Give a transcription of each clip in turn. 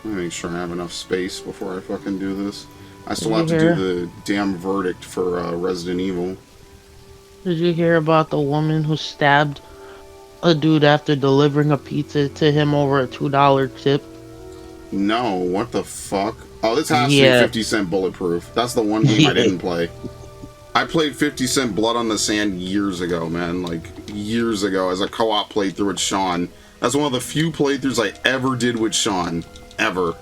Let me make sure I have enough space before I fucking do this. I still Did you have to do hear? the damn verdict for Resident Evil. Did you hear about the woman who stabbed a dude after delivering a pizza to him over a $2 tip? No, what the fuck? Oh, this has to be Yeah. 50 Cent Bulletproof. That's the one game I Yeah. didn't play. I played 50 Cent Blood on the Sand years ago, man. Like, years ago as a co-op playthrough with Sean. That's one of the few playthroughs I ever did with Sean. Ever.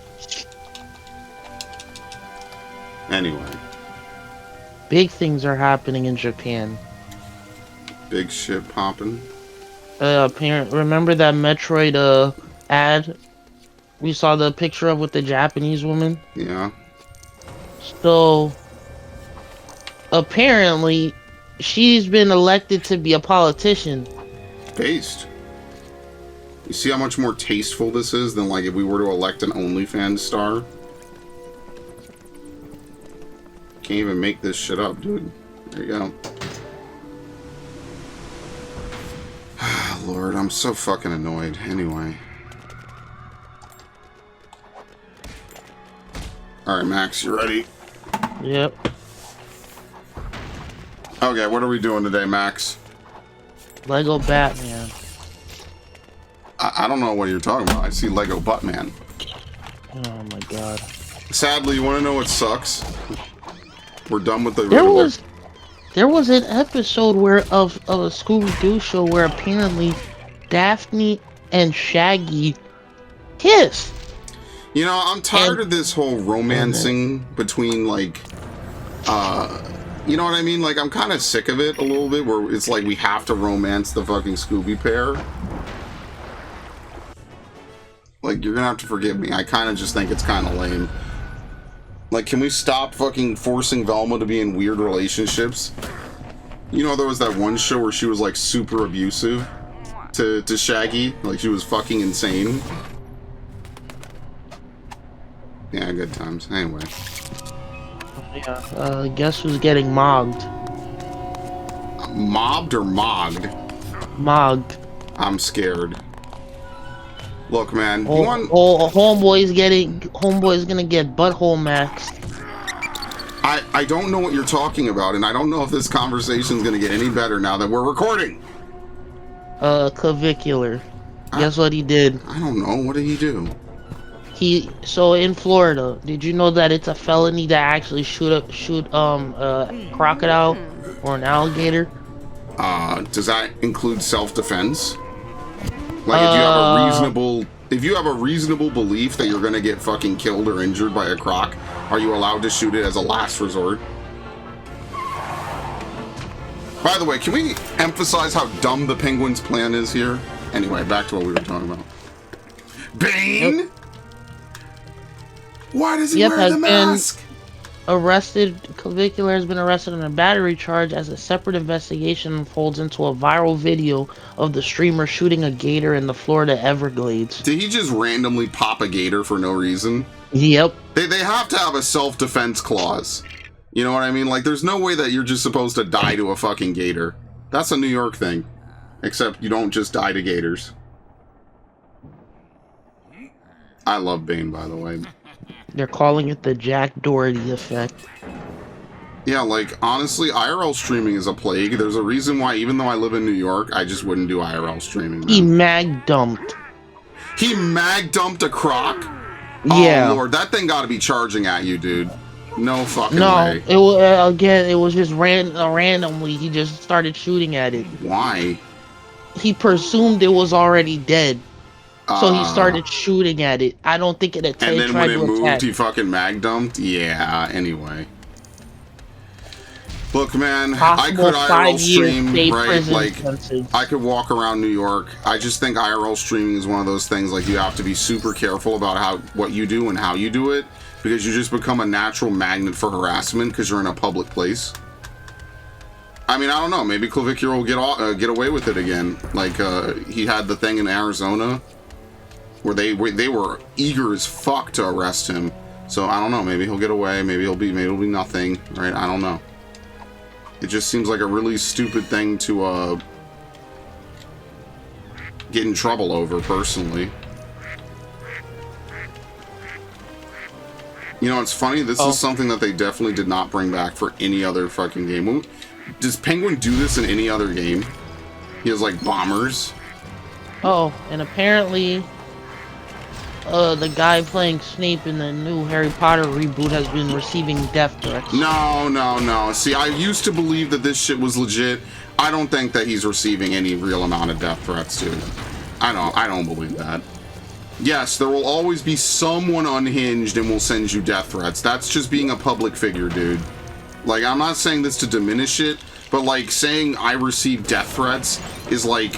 Anyway. Big things are happening in Japan. Big shit popping. Remember that Metroid ad we saw the picture of with the Japanese woman? Yeah. So apparently she's been elected to be a politician. Based. You see how much more tasteful this is than, like, if we were to elect an OnlyFans star? Can't even make this shit up, dude. There you go. Lord, I'm so fucking annoyed. Anyway. Alright, Max, you ready? Yep. Okay, what are we doing today, Max? Lego Batman. I don't know what you're talking about. I see Lego Buttman. Oh my god. Sadly, you want to know what sucks? We're done with the There was an episode of a Scooby-Doo show where apparently Daphne and Shaggy kissed. You know, I'm tired of this whole romancing between, like, you know what I mean? Like, I'm kind of sick of it a little bit, where it's like we have to romance the fucking Scooby pair. Like, you're gonna have to forgive me. I kind of just think it's kind of lame. Like, can we stop fucking forcing Velma to be in weird relationships? You know, there was that one show where she was, like, super abusive to Shaggy. Like, she was fucking insane. Yeah, good times. Anyway. Yeah. Guess who's getting mogged? Mobbed or mogged? Mogged. I'm scared. Look, man. You Oh, want... homeboy's gonna get butthole maxed. I don't know what you're talking about, and I don't know if this conversation's gonna get any better now that we're recording. Clavicular. Guess what he did? I don't know. What did he do? So in Florida, did you know that it's a felony to actually shoot a crocodile or an alligator? Does that include self-defense? Like, if you have a reasonable belief that you're gonna get fucking killed or injured by a croc, are you allowed to shoot it as a last resort? By the way, can we emphasize how dumb the Penguin's plan is here? Anyway, back to what we were talking about. Bane? Yep. Why does he wear the mask? Clavicular has been arrested on a battery charge as a separate investigation unfolds into a viral video of the streamer shooting a gator in the Florida Everglades. Did he just randomly pop a gator for no reason? Yep. They have to have a self-defense clause. You know what I mean? Like, there's no way that you're just supposed to die to a fucking gator. That's a New York thing. Except you don't just die to gators. I love Bane, by the way. They're calling it the Jack Doherty effect. Yeah, like, honestly, IRL streaming is a plague. There's a reason why, even though I live in New York, I just wouldn't do IRL streaming. He mag dumped. He mag dumped a croc? Yeah. Oh, Lord, that thing gotta be charging at you, dude. No fucking No, way. it was again. It was just randomly. He just started shooting at it. Why? He presumed it was already dead, so he started shooting at it. I don't think it attacked. And then when it moved, he fucking mag dumped. Yeah. Anyway. Look, man, I could IRL stream, right? Like, I could walk around New York. I just think IRL streaming is one of those things, like, you have to be super careful about what you do and how you do it, because you just become a natural magnet for harassment because you're in a public place. I mean, I don't know. Maybe Clavicular will get away with it again. Like, he had the thing in Arizona where they were eager as fuck to arrest him. So I don't know. Maybe he'll get away. Maybe it'll be nothing. Right? I don't know. It just seems like a really stupid thing to get in trouble over, personally. You know, it's funny. This is something that they definitely did not bring back for any other fucking game. Does Penguin do this in any other game? He has, like, bombers. Oh, and apparently, the guy playing Snape in the new Harry Potter reboot has been receiving death threats. No. See, I used to believe that this shit was legit. I don't think that he's receiving any real amount of death threats, dude. I don't believe that. Yes, there will always be someone unhinged and will send you death threats. That's just being a public figure, dude. Like, I'm not saying this to diminish it, but, like, saying I receive death threats is, like,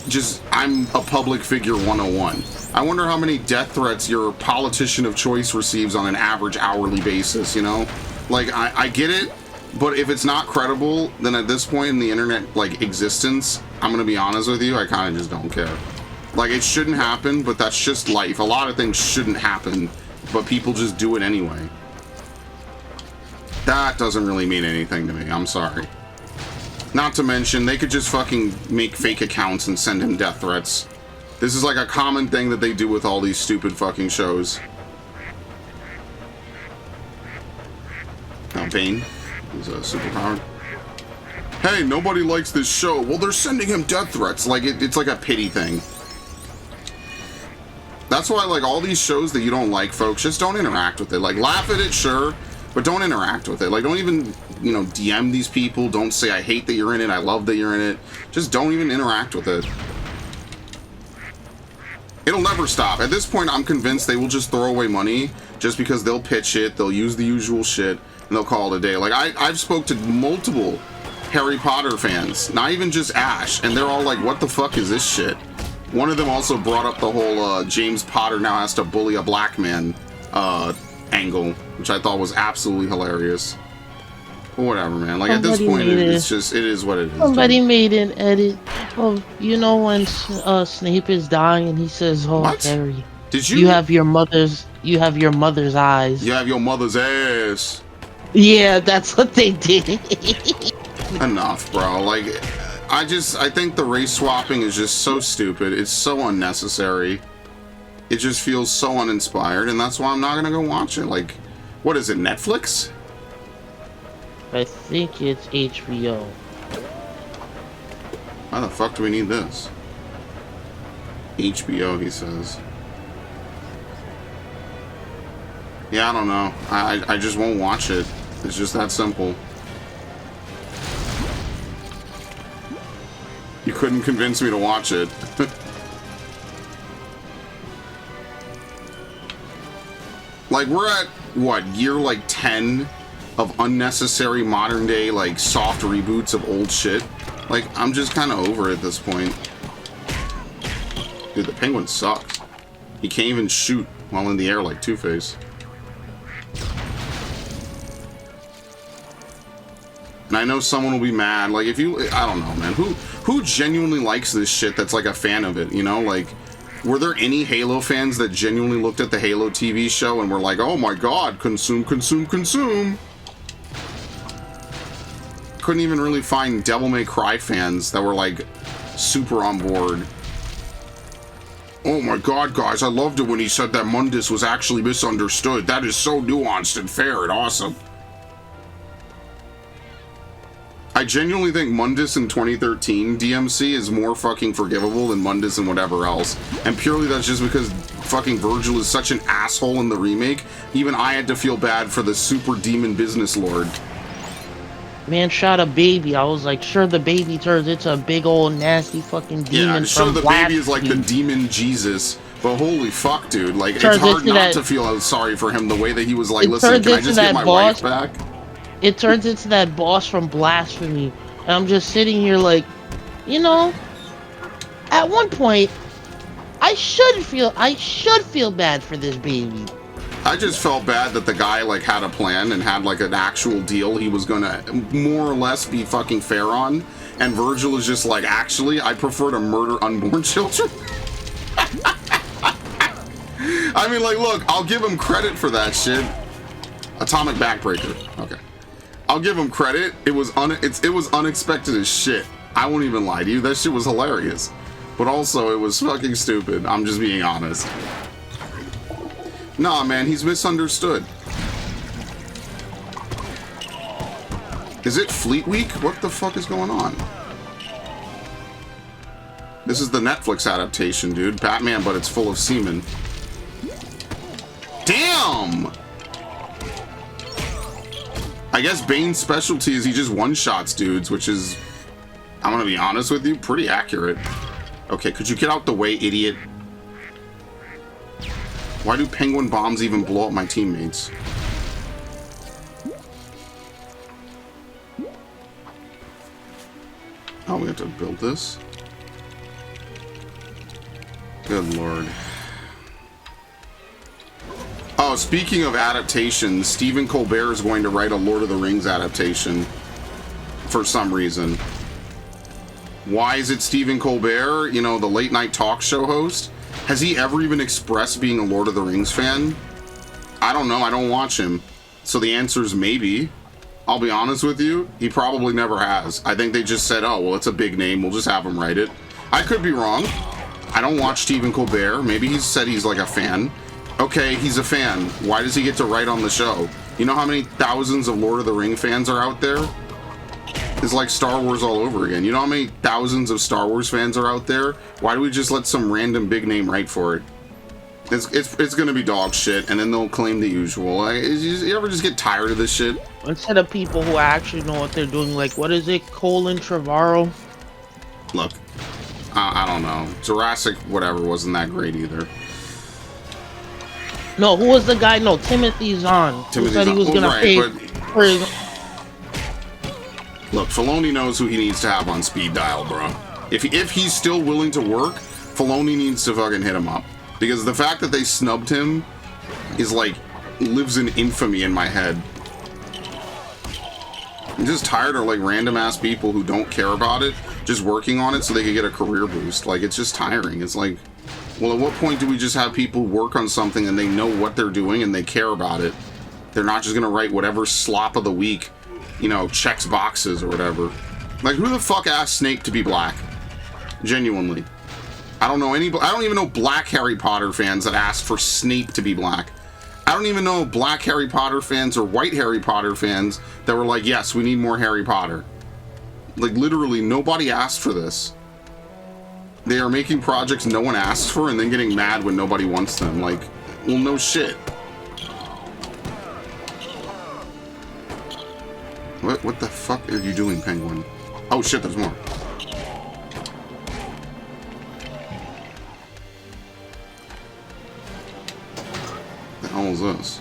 just, I'm a public figure 101. I wonder how many death threats your politician of choice receives on an average hourly basis, you know? Like, I get it, but if it's not credible, then at this point in the internet, like, existence, I'm gonna be honest with you, I kind of just don't care. Like, it shouldn't happen, but that's just life. A lot of things shouldn't happen, but people just do it anyway. That doesn't really mean anything to me. I'm sorry. Not to mention, they could just fucking make fake accounts and send him death threats. This is like a common thing that they do with all these stupid fucking shows. Now, Bane is superpowered. Hey, nobody likes this show. Well, they're sending him death threats. Like, it's like a pity thing. That's why, like, all these shows that you don't like, folks, just don't interact with it. Like, laugh at it, sure, but don't interact with it. Like, don't even, you know, DM these people. Don't say, I hate that you're in it. I love that you're in it. Just don't even interact with it. It'll never stop. At this point, I'm convinced they will just throw away money just because they'll pitch it, they'll use the usual shit, and they'll call it a day. Like, I've spoke to multiple Harry Potter fans, not even just Ash, and they're all like, what the fuck is this shit? One of them also brought up the whole James Potter now has to bully a black man angle, which I thought was absolutely hilarious. But whatever, man. Like, at this point, it's just, it is what it is. Somebody made an edit of, you know, when Snape is dying and he says, "Oh, what? Harry, did you? You have your mother's eyes. You have your mother's ass." Yeah, that's what they did. Enough, bro. Like, I think the race swapping is just so stupid. It's so unnecessary. It just feels so uninspired, and that's why I'm not gonna go watch it. Like, what is it, Netflix? I think it's HBO. Why the fuck do we need this? HBO, he says. Yeah, I don't know. I just won't watch it. It's just that simple. You couldn't convince me to watch it. Like, we're at, what, year, like, 10 of unnecessary modern day, like, soft reboots of old shit. Like, I'm just kind of over it at this point. Dude, the Penguin sucks. He can't even shoot while in the air like Two-Face. And I know someone will be mad. Like, if you, I don't know, man. Who genuinely likes this shit that's like a fan of it, you know? Like, were there any Halo fans that genuinely looked at the Halo TV show and were like, oh my god, consume, consume, consume? Couldn't even really find Devil May Cry fans that were like super on board. Oh my god, guys, I loved it when he said that Mundus was actually misunderstood. That is so nuanced and fair and awesome. I genuinely think Mundus in 2013 DMC is more fucking forgivable than Mundus and whatever else. And purely that's just because fucking Virgil is such an asshole in the remake. Even I had to feel bad for the super demon business lord. Man shot a baby. I was like, sure, the baby turns into a big old nasty fucking demon. Yeah, sure, the baby is like the demon Jesus. But holy fuck, dude. Like, it's hard not to feel sorry for him the way that he was like, listen, can I just get my wife back? It turns into that boss from Blasphemy. And I'm just sitting here like, you know, at one point, I should feel bad for this baby. I just felt bad that the guy, like, had a plan and had, like, an actual deal he was gonna more or less be fucking fair on. And Virgil is just like, actually, I prefer to murder unborn children. I mean, like, look, I'll give him credit for that shit. Atomic backbreaker. Okay. I'll give him credit. It was unexpected as shit. I won't even lie to you. That shit was hilarious. But also, it was fucking stupid. I'm just being honest. Nah, man, he's misunderstood. Is it Fleet Week? What the fuck is going on? This is the Netflix adaptation, dude. Batman, but it's full of semen. Damn! I guess Bane's specialty is he just one-shots dudes, which is, I'm gonna be honest with you, pretty accurate. Okay, could you get out the way, idiot? Why do penguin bombs even blow up my teammates? Oh, we have to build this? Good lord. Oh, speaking of adaptations, Stephen Colbert is going to write a Lord of the Rings adaptation for some reason. Why is it Stephen Colbert, you know, the late night talk show host? Has he ever even expressed being a Lord of the Rings fan? I don't know, I don't watch him. So the answer is maybe. I'll be honest with you, he probably never has. I think they just said, oh, well, it's a big name, we'll just have him write it. I could be wrong. I don't watch Stephen Colbert. Maybe he's said he's like a fan. Okay, he's a fan. Why does he get to write on the show? You know how many thousands of Lord of the Ring fans are out there? It's like Star Wars all over again. You know how many thousands of Star Wars fans are out there? Why do we just let some random big name write for it? It's gonna be dog shit, and then they'll claim the usual. You ever just get tired of this shit? Instead of people who actually know what they're doing, like, what is it, Colin Trevorrow? Look, I don't know. Jurassic whatever wasn't that great either. No, who was the guy? No, Timothy Zahn. Who said he was gonna pay for his... Look, Filoni knows who he needs to have on speed dial, bro. If he's still willing to work, Filoni needs to fucking hit him up. Because the fact that they snubbed him is like, lives in infamy in my head. I'm just tired of like random ass people who don't care about it, just working on it so they can get a career boost. Like, it's just tiring. It's like, well, at what point do we just have people work on something and they know what they're doing and they care about it? They're not just gonna write whatever slop of the week, you know, checks boxes or whatever. Like, who the fuck asked Snape to be black? Genuinely. I don't even know black Harry Potter fans that asked for Snape to be black. I don't even know black Harry Potter fans or white Harry Potter fans that were like, yes, we need more Harry Potter. Like, literally, nobody asked for this. They are making projects no one asks for and then getting mad when nobody wants them. Like, well, no shit. What the fuck are you doing, Penguin? Oh shit, there's more. The hell is this?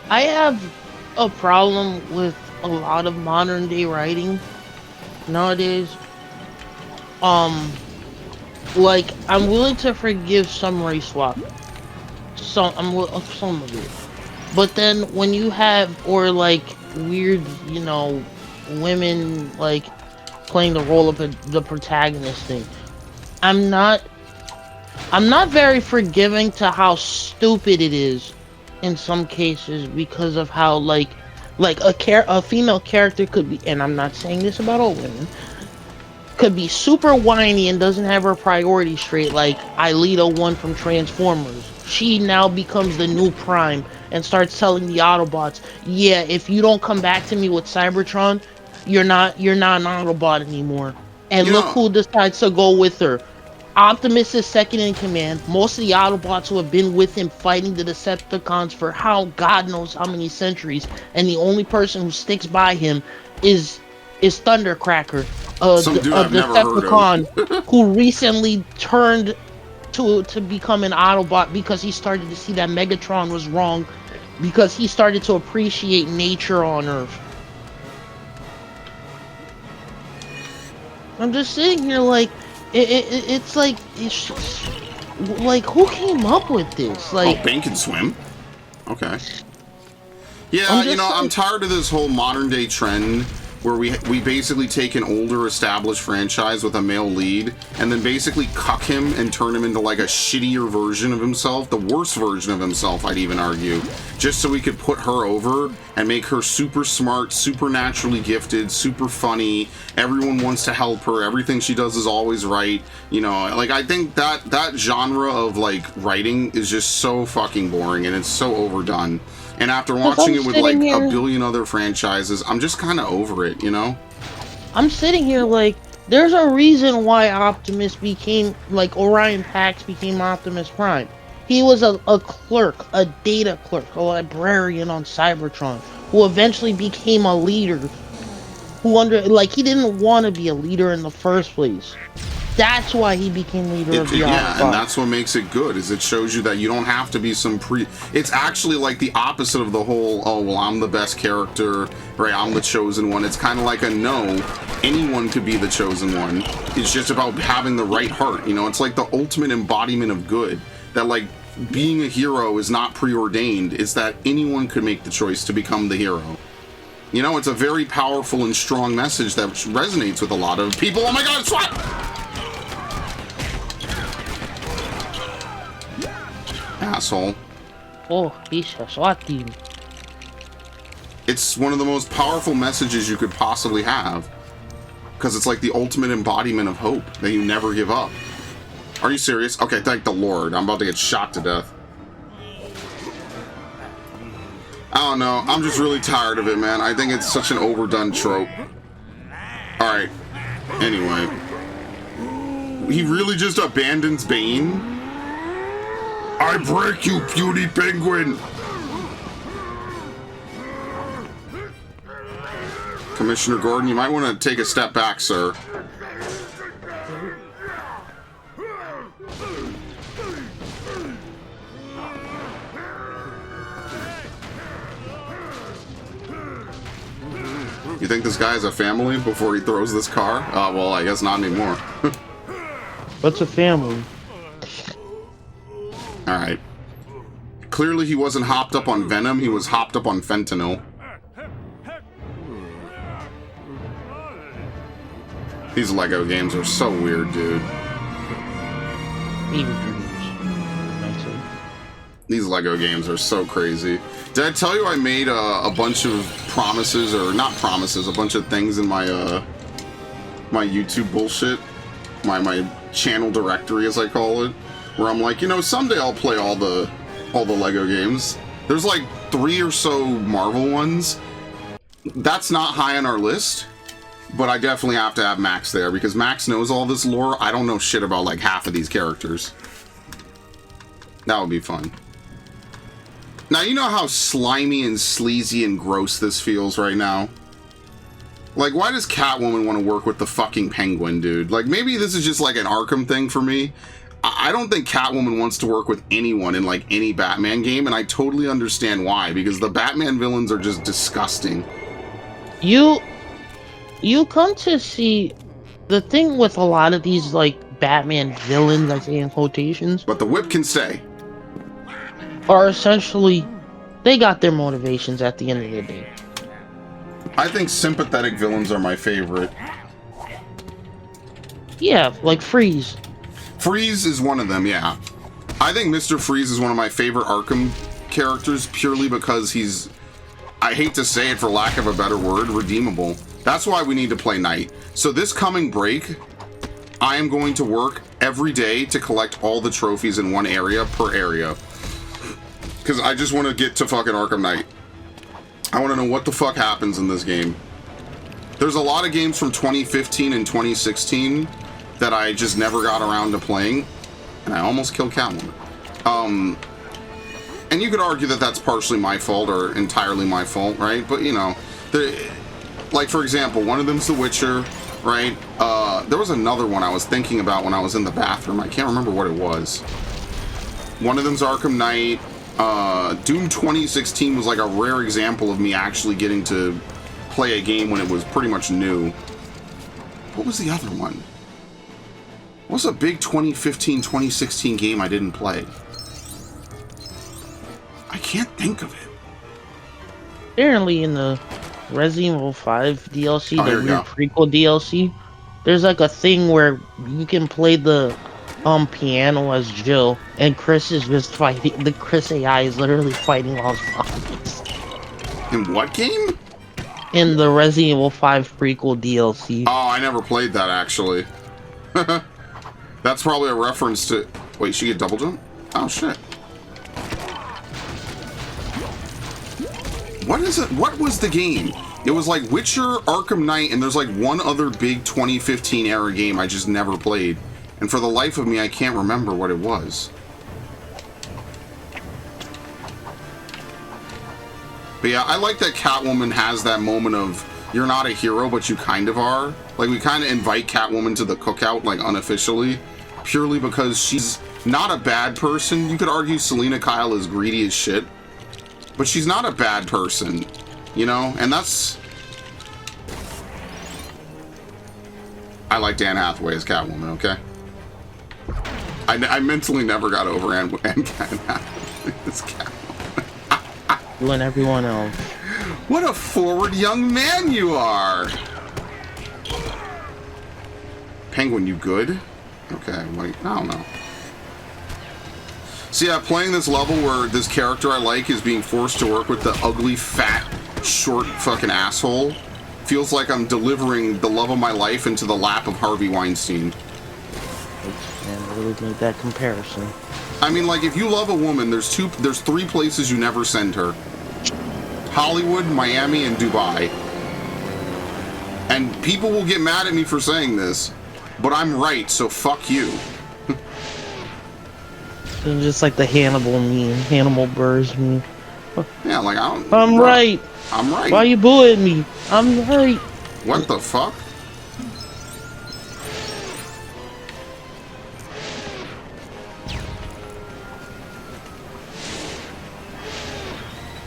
I have a problem with a lot of modern day writing nowadays. Like, I'm willing to forgive some race swap. Some of it. But then when you have, or like, weird, you know, women, like, playing the role of the protagonist thing, I'm not very forgiving to how stupid it is in some cases, because of how, like a female character could be, and I'm not saying this about all women, could be super whiny and doesn't have her priorities straight, like Ilita 1 from Transformers. She now becomes the new Prime and starts telling the Autobots, yeah, if you don't come back to me with Cybertron, you're not an Autobot anymore. And look who decides to go with her. Optimus is second in command. Most of the Autobots who have been with him fighting the Decepticons for God knows how many centuries, and the only person who sticks by him is Thundercracker, a Decepticon who recently turned to become an Autobot because he started to see that Megatron was wrong, because he started to appreciate nature on Earth. I'm just sitting here like, it's like who came up with this? Like, Bane can swim. Okay. Yeah, you know, I'm tired of this whole modern day trend where we basically take an older established franchise with a male lead and then basically cuck him and turn him into like a shittier version of himself, the worst version of himself, I'd even argue, just so we could put her over and make her super smart, super naturally gifted, super funny. Everyone wants to help her. Everything she does is always right. You know, like, I think that genre of like writing is just so fucking boring and it's so overdone. And after watching it with like a billion other franchises, I'm just kind of over it, you know? I'm sitting here like, there's a reason why Optimus became, like, Orion Pax became Optimus Prime. He was a clerk, a data clerk, a librarian on Cybertron, who eventually became a leader. He didn't want to be a leader in the first place. That's why he became leader of the Yeah, and that's what makes it good, is it shows you that you don't have to be it's actually like the opposite of the whole, oh, well, I'm the best character, right, I'm the chosen one. It's kind of like a no, anyone could be the chosen one. It's just about having the right heart, you know? It's like the ultimate embodiment of good. That, like, being a hero is not preordained. It's that anyone could make the choice to become the hero. You know, it's a very powerful and strong message that resonates with a lot of people. Oh my god, SWAT! Asshole. Oh, he's a SWAT team. It's one of the most powerful messages you could possibly have. Because it's like the ultimate embodiment of hope, that you never give up. Are you serious? Okay, thank the Lord. I'm about to get shot to death. I don't know. I'm just really tired of it, man. I think it's such an overdone trope. Alright. Anyway. He really just abandons Bane? I break you, puny penguin! Commissioner Gordon, you might want to take a step back, sir. You think this guy has a family before he throws this car? Well, I guess not anymore. What's a family? Alright. Clearly he wasn't hopped up on Venom, he was hopped up on fentanyl. These Lego games are so weird, dude. These Lego games are so crazy. Did I tell you I made a bunch of promises, or not promises, a bunch of things in my my YouTube bullshit, my channel directory as I call it, where I'm like, you know, someday I'll play all the Lego games. There's like 3 or so Marvel ones. That's not high on our list, but I definitely have to have Max there because Max knows all this lore. I don't know shit about like half of these characters. That would be fun. Now, you know how slimy and sleazy and gross this feels right now? Like, why does Catwoman want to work with the fucking Penguin, dude? Like, maybe this is just like an Arkham thing for me. I don't think Catwoman wants to work with anyone in, like, any Batman game, and I totally understand why, because the Batman villains are just disgusting. You come to see the thing with a lot of these, like, Batman villains, I say in quotations. But the whip can stay. Are essentially, they got their motivations at the end of the day. I think sympathetic villains are my favorite. Yeah, like Freeze. Freeze is one of them, yeah. I think Mr. Freeze is one of my favorite Arkham characters purely because he's, I hate to say it for lack of a better word, redeemable. That's why we need to play Knight. So this coming break, I am going to work every day to collect all the trophies in one area per area. Because I just want to get to fucking Arkham Knight. I want to know what the fuck happens in this game. There's a lot of games from 2015 and 2016 that I just never got around to playing. And I almost killed Catwoman. And you could argue that that's partially my fault or entirely my fault, right? But, you know, like, for example, one of them's The Witcher, right? There was another one I was thinking about when I was in the bathroom. I can't remember what it was. One of them's Arkham Knight. Doom 2016 was like a rare example of me actually getting to play a game when it was pretty much new. What was the other one? What was a big 2015-2016 game I didn't play? I can't think of it. Apparently in the Resident Evil 5 DLC, the new prequel DLC, there's like a thing where you can play the piano as Jill, and Chris is just fighting. The Chris AI is literally fighting while zombies. In what game? In the Resident Evil 5 prequel DLC. Oh, I never played that actually. That's probably a reference to. Wait, she get double jump? Oh shit. What is it? What was the game? It was like Witcher, Arkham Knight, and there's like one other big 2015 era game I just never played. And for the life of me, I can't remember what it was. But yeah, I like that Catwoman has that moment of, you're not a hero, but you kind of are. Like, we kind of invite Catwoman to the cookout, like, unofficially, purely because she's not a bad person. You could argue Selena Kyle is greedy as shit, but she's not a bad person, you know? And that's... I like Dan Hathaway as Catwoman, okay? I mentally never got over Anne Hathaway as Catwoman. You and everyone else. What a forward young man you are! Penguin, you good? Okay, wait, I don't know. So yeah, playing this level where this character I like is being forced to work with the ugly, fat, short fucking asshole feels like I'm delivering the love of my life into the lap of Harvey Weinstein. And really made that comparison. I mean, like, if you love a woman, there's three places you never send her. Hollywood, Miami, and Dubai. And people will get mad at me for saying this, but I'm right, so fuck you. It's just like the Hannibal meme, Hannibal Buress meme. Yeah, like, I'm right. I'm right. Why are you bullying me? I'm right. What the fuck?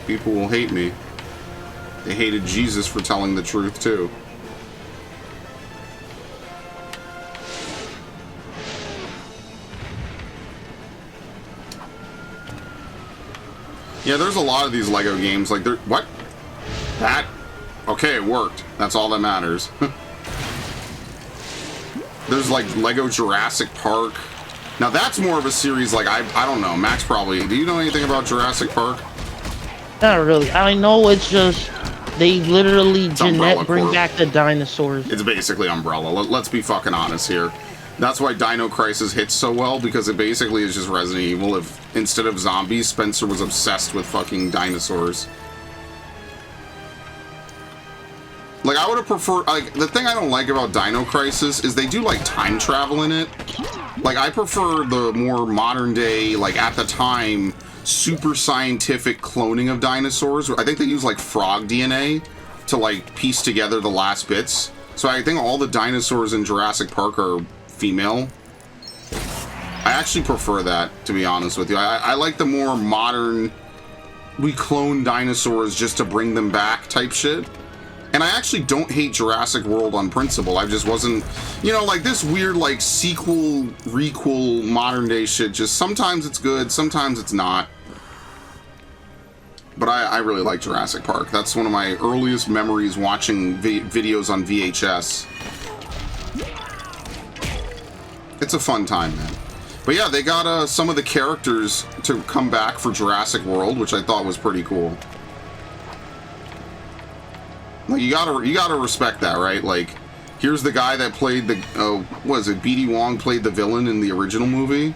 People will hate me. They hated Jesus for telling the truth, too. Yeah, there's a lot of these Lego games. Like, what? That? Okay, it worked. That's all that matters. There's, like, Lego Jurassic Park. Now, that's more of a series, like, I don't know. Max probably... Do you know anything about Jurassic Park? Not really. I know it's just... They literally bring back the dinosaurs. It's basically Umbrella. Let's be fucking honest here. That's why Dino Crisis hits so well, because it basically is just Resident Evil. If instead of zombies, Spencer was obsessed with fucking dinosaurs. Like, I would have preferred... Like, the thing I don't like about Dino Crisis is they do, like, time travel in it. Like, I prefer the more modern day, like, at the time... super scientific cloning of dinosaurs. I think they use like frog DNA to like piece together the last bits. So I think all the dinosaurs in Jurassic Park are female. I actually prefer that, to be honest with you. I like the more modern, we clone dinosaurs just to bring them back type shit. And I actually don't hate Jurassic World on principle. I just wasn't, you know, like this weird like sequel, requel, modern day shit. Just sometimes it's good, sometimes it's not. But I really like Jurassic Park. That's one of my earliest memories watching videos on VHS. It's a fun time, man. But yeah, they got some of the characters to come back for Jurassic World, which I thought was pretty cool. Like, you gotta respect that, right? Like, here's the guy that played the, what is it, B.D. Wong played the villain in the original movie.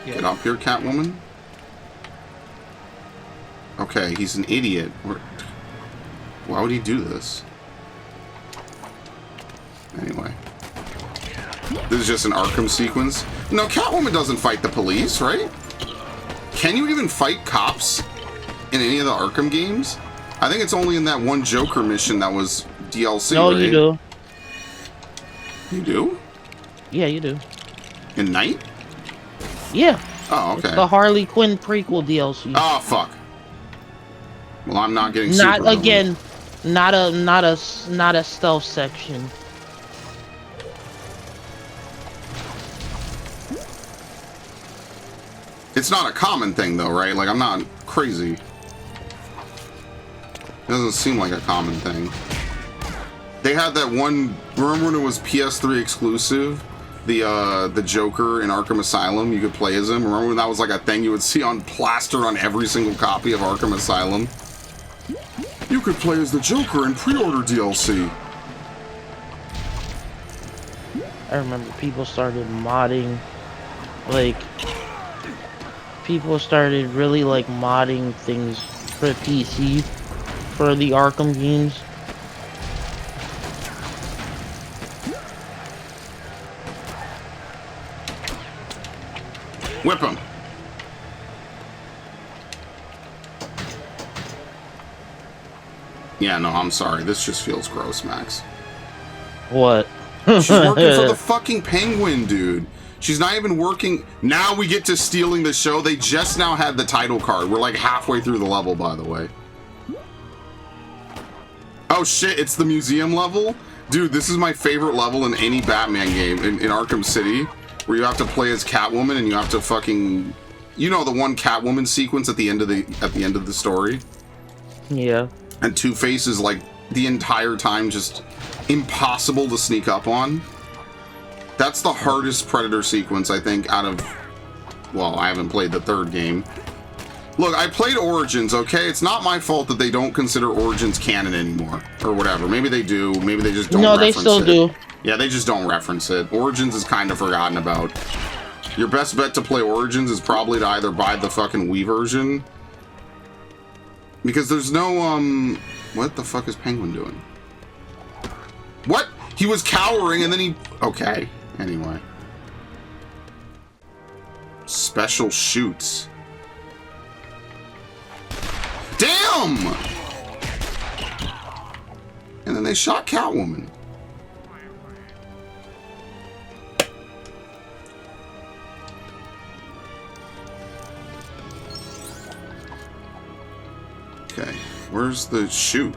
Get up here, Catwoman. Okay, he's an idiot. Why would he do this? Anyway. This is just an Arkham sequence. No, Catwoman doesn't fight the police, right? Can you even fight cops in any of the Arkham games? I think it's only in that one Joker mission that was DLC, no, right? you do. You do? Yeah, you do. In Night? Yeah. Oh, okay. It's the Harley Quinn prequel DLC. Oh, fuck. Well, I'm not getting not again. Not a stealth section. It's not a common thing, though, right? Like, I'm not crazy. It doesn't seem like a common thing. They had that one... Remember when it was PS3 exclusive? The Joker in Arkham Asylum? You could play as him? Remember when that was like a thing you would see on plaster on every single copy of Arkham Asylum? You could play as the Joker in pre-order DLC. I remember people started modding, like... people started really like modding things for PC for the Arkham games. Whip him. Yeah, no, I'm sorry. This just feels gross, Max. What? She's working for the fucking Penguin, dude. She's not even working. Now we get to stealing the show. They just now had the title card. We're like halfway through the level, by the way. Oh shit, it's the museum level? Dude, this is my favorite level in any Batman game in Arkham City, where you have to play as Catwoman and you have to fucking... You know the one Catwoman sequence at the end of the story? Yeah. And Two-Face is like the entire time just impossible to sneak up on. That's the hardest Predator sequence, I think, out of... Well, I haven't played the third game. Look, I played Origins, okay? It's not my fault that they don't consider Origins canon anymore. Or whatever. Maybe they do. Maybe they just don't reference it. No, they still do. Yeah, they just don't reference it. Origins is kind of forgotten about. Your best bet to play Origins is probably to either buy the fucking Wii version. Because there's no, What the fuck is Penguin doing? What? He was cowering and then he... Okay. Anyway. Special shoots. Damn! And then they shot Catwoman. Okay. Where's the shoot?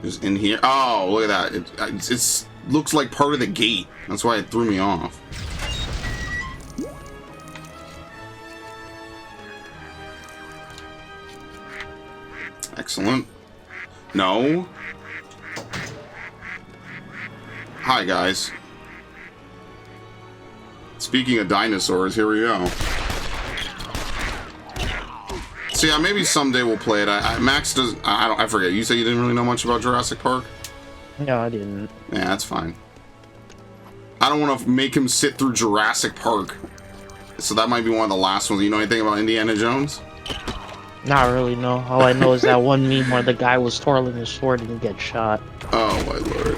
Is in here. Oh, look at that. It looks like part of the gate. That's why it threw me off. Excellent. No. Hi, guys. Speaking of dinosaurs, here we go. So yeah, maybe someday we'll play it. Max does. I forget. You said you didn't really know much about Jurassic Park? No, I didn't. Yeah, that's fine. I don't want to make him sit through Jurassic Park. So that might be one of the last ones. You know anything about Indiana Jones? Not really, no. All I know is that one meme where the guy was twirling his sword and he gets shot. Oh my lord.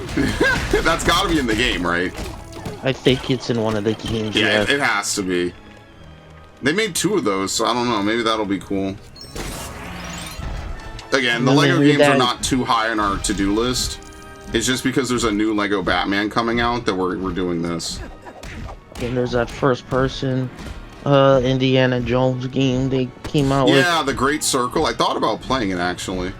That's gotta be in the game, right? I think it's in one of the games. Yeah, it has to be. They made 2 of those, so I don't know. Maybe that'll be cool. Again, the Lego games are not too high on our to-do list. It's just because there's a new Lego Batman coming out that we're doing this. And there's that first-person Indiana Jones game they came out with. Yeah, The Great Circle. I thought about playing it, actually.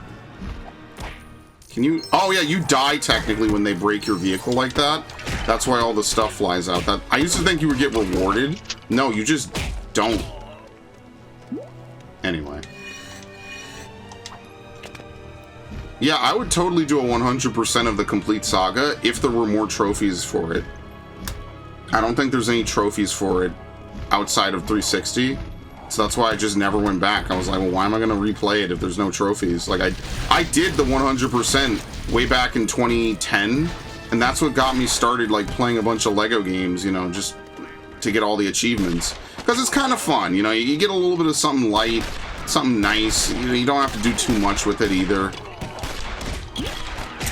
Can you... Oh, yeah, you die, technically, when they break your vehicle like that. That's why all the stuff flies out. I used to think you would get rewarded. No, you just... don't. Anyway. Yeah, I would totally do a 100% of the complete saga if there were more trophies for it. I don't think there's any trophies for it outside of 360. So that's why I just never went back. I was like, well, why am I going to replay it if there's no trophies? Like, I did the 100% way back in 2010, and that's what got me started, like, playing a bunch of Lego games, you know, just to get all the achievements. Because it's kind of fun, you know, you get a little bit of something light, something nice. You know, you don't have to do too much with it either.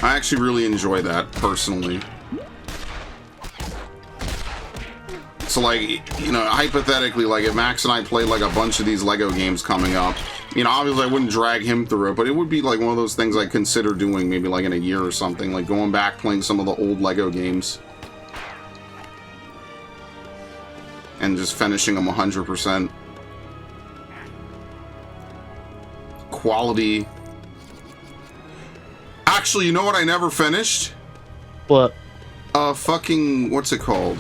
I actually really enjoy that, personally. So, like, you know, hypothetically, like, if Max and I played, like, a bunch of these Lego games coming up, you know, obviously I wouldn't drag him through it, but it would be, like, one of those things I'd consider doing maybe, like, in a year or something, like, going back, playing some of the old Lego games. And just finishing them 100%. Quality. Actually, you know what I never finished? What? Fucking, what's it called?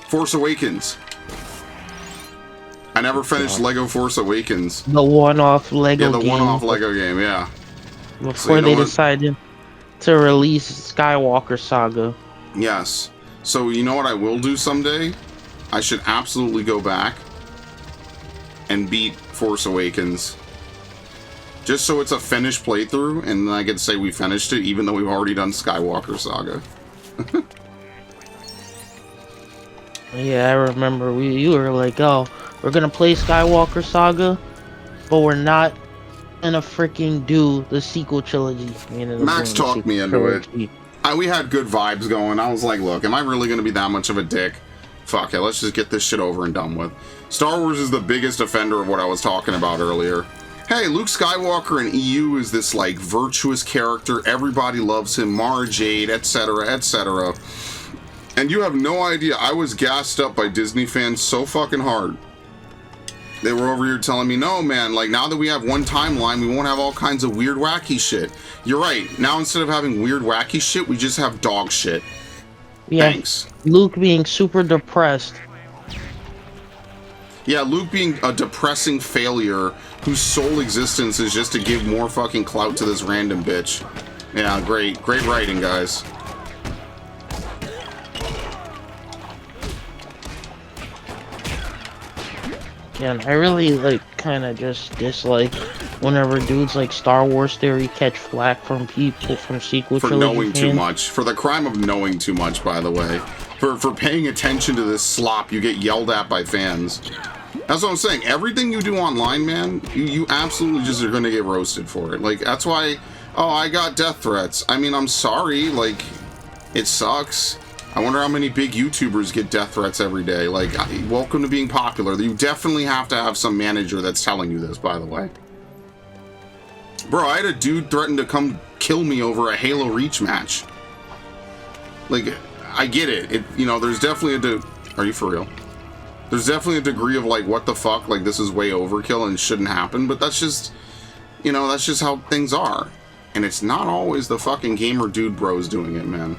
Force Awakens. I never finished Lego Force Awakens. The one-off Lego game. Yeah, the one-off Lego game, yeah. Before they decided to release Skywalker Saga. Yes. So, you know what I will do someday? I should absolutely go back and beat Force Awakens. Just so it's a finished playthrough, and then I can say we finished it, even though we've already done Skywalker Saga. Yeah, I remember you were like, oh, we're gonna play Skywalker Saga, but we're not gonna freaking do the sequel trilogy. Max talked me into it. We had good vibes going. I was like, look, am I really gonna be that much of a dick? Fuck it, let's just get this shit over and done with. Star Wars is the biggest offender of what I was talking about earlier. Hey, Luke Skywalker in EU is this, like, virtuous character. Everybody loves him. Mara Jade, etc., etc. And you have no idea. I was gassed up by Disney fans so fucking hard. They were over here telling me, no, man, like, now that we have one timeline, we won't have all kinds of weird, wacky shit. You're right. Now, instead of having weird, wacky shit, we just have dog shit. Yeah. Thanks. Luke being super depressed. Yeah, Luke being a depressing failure whose sole existence is just to give more fucking clout to this random bitch. Yeah, great. Great writing, guys. Yeah, and I really, like, kind of just dislike whenever dudes like Star Wars Theory catch flack from people from sequel for trilogy knowing fans. too much. For the crime of knowing too much, by the way. For paying attention to this slop, you get yelled at by fans. That's what I'm saying. Everything you do online, man, you absolutely just are going to get roasted for it. Like, that's why, oh, I got death threats. I mean, I'm sorry. Like, it sucks. I wonder how many big YouTubers get death threats every day. Like, welcome to being popular. You definitely have to have some manager that's telling you this, by the way. Bro, I had a dude threaten to come kill me over a Halo Reach match. Like, I get it. You know, there's definitely are you for real? There's definitely a degree of, like, what the fuck? Like, this is way overkill and shouldn't happen. But that's just, you know, that's just how things are. And it's not always the fucking gamer dude bros doing it, man.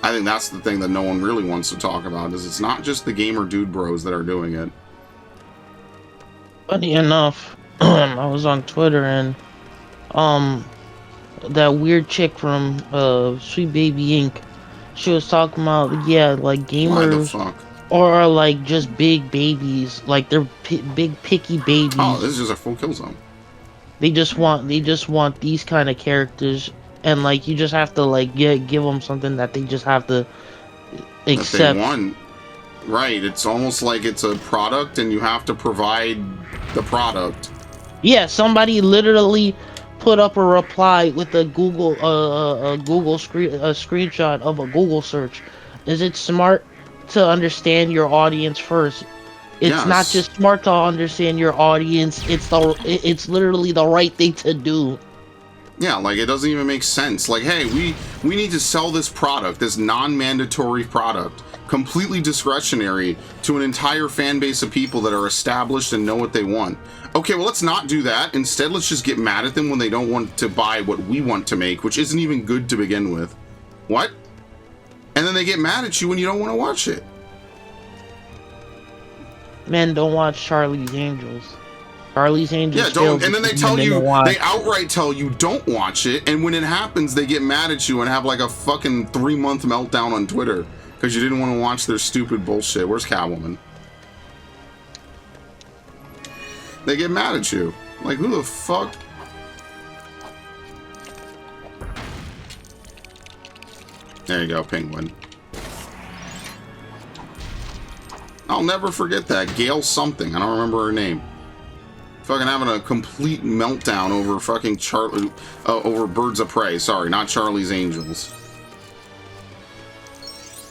I think that's the thing that no one really wants to talk about, is it's not just the gamer dude bros that are doing it. Funny enough, I was on Twitter and that weird chick from Sweet Baby Inc. She was talking about, yeah, like gamers Why the fuck? or like just big babies, like they're big picky babies. Oh, this is just a full kill zone. They just want these kind of characters, and like you just have to like give them something that they just have to accept. That they want. Right, it's almost like it's a product and you have to provide the product. Yeah, somebody literally put up a reply with a Google screenshot of a Google search. Is it smart to understand your audience first? It's Yes. not just smart to understand your audience, it's literally the right thing to do. Yeah, like it doesn't even make sense. Like, hey, we need to sell this product, this non-mandatory product, completely discretionary to an entire fan base of people that are established and know what they want. Okay, well, let's not do that. Instead, let's just get mad at them when they don't want to buy what we want to make, which isn't even good to begin with. What? And then they get mad at you when you don't want to watch it. Men don't watch Charlie's Angels. Charlie's Angels. Yeah, don't. And then they tell you, they outright tell you don't watch it. And when it happens, they get mad at you and have like a fucking 3-month meltdown on Twitter because you didn't want to watch their stupid bullshit. Where's Catwoman? They get mad at you. Like, who the fuck? There you go, Penguin. I'll never forget that. Gail something. I don't remember her name. Fucking having a complete meltdown over fucking Charlie, over Birds of Prey. Sorry, not Charlie's Angels.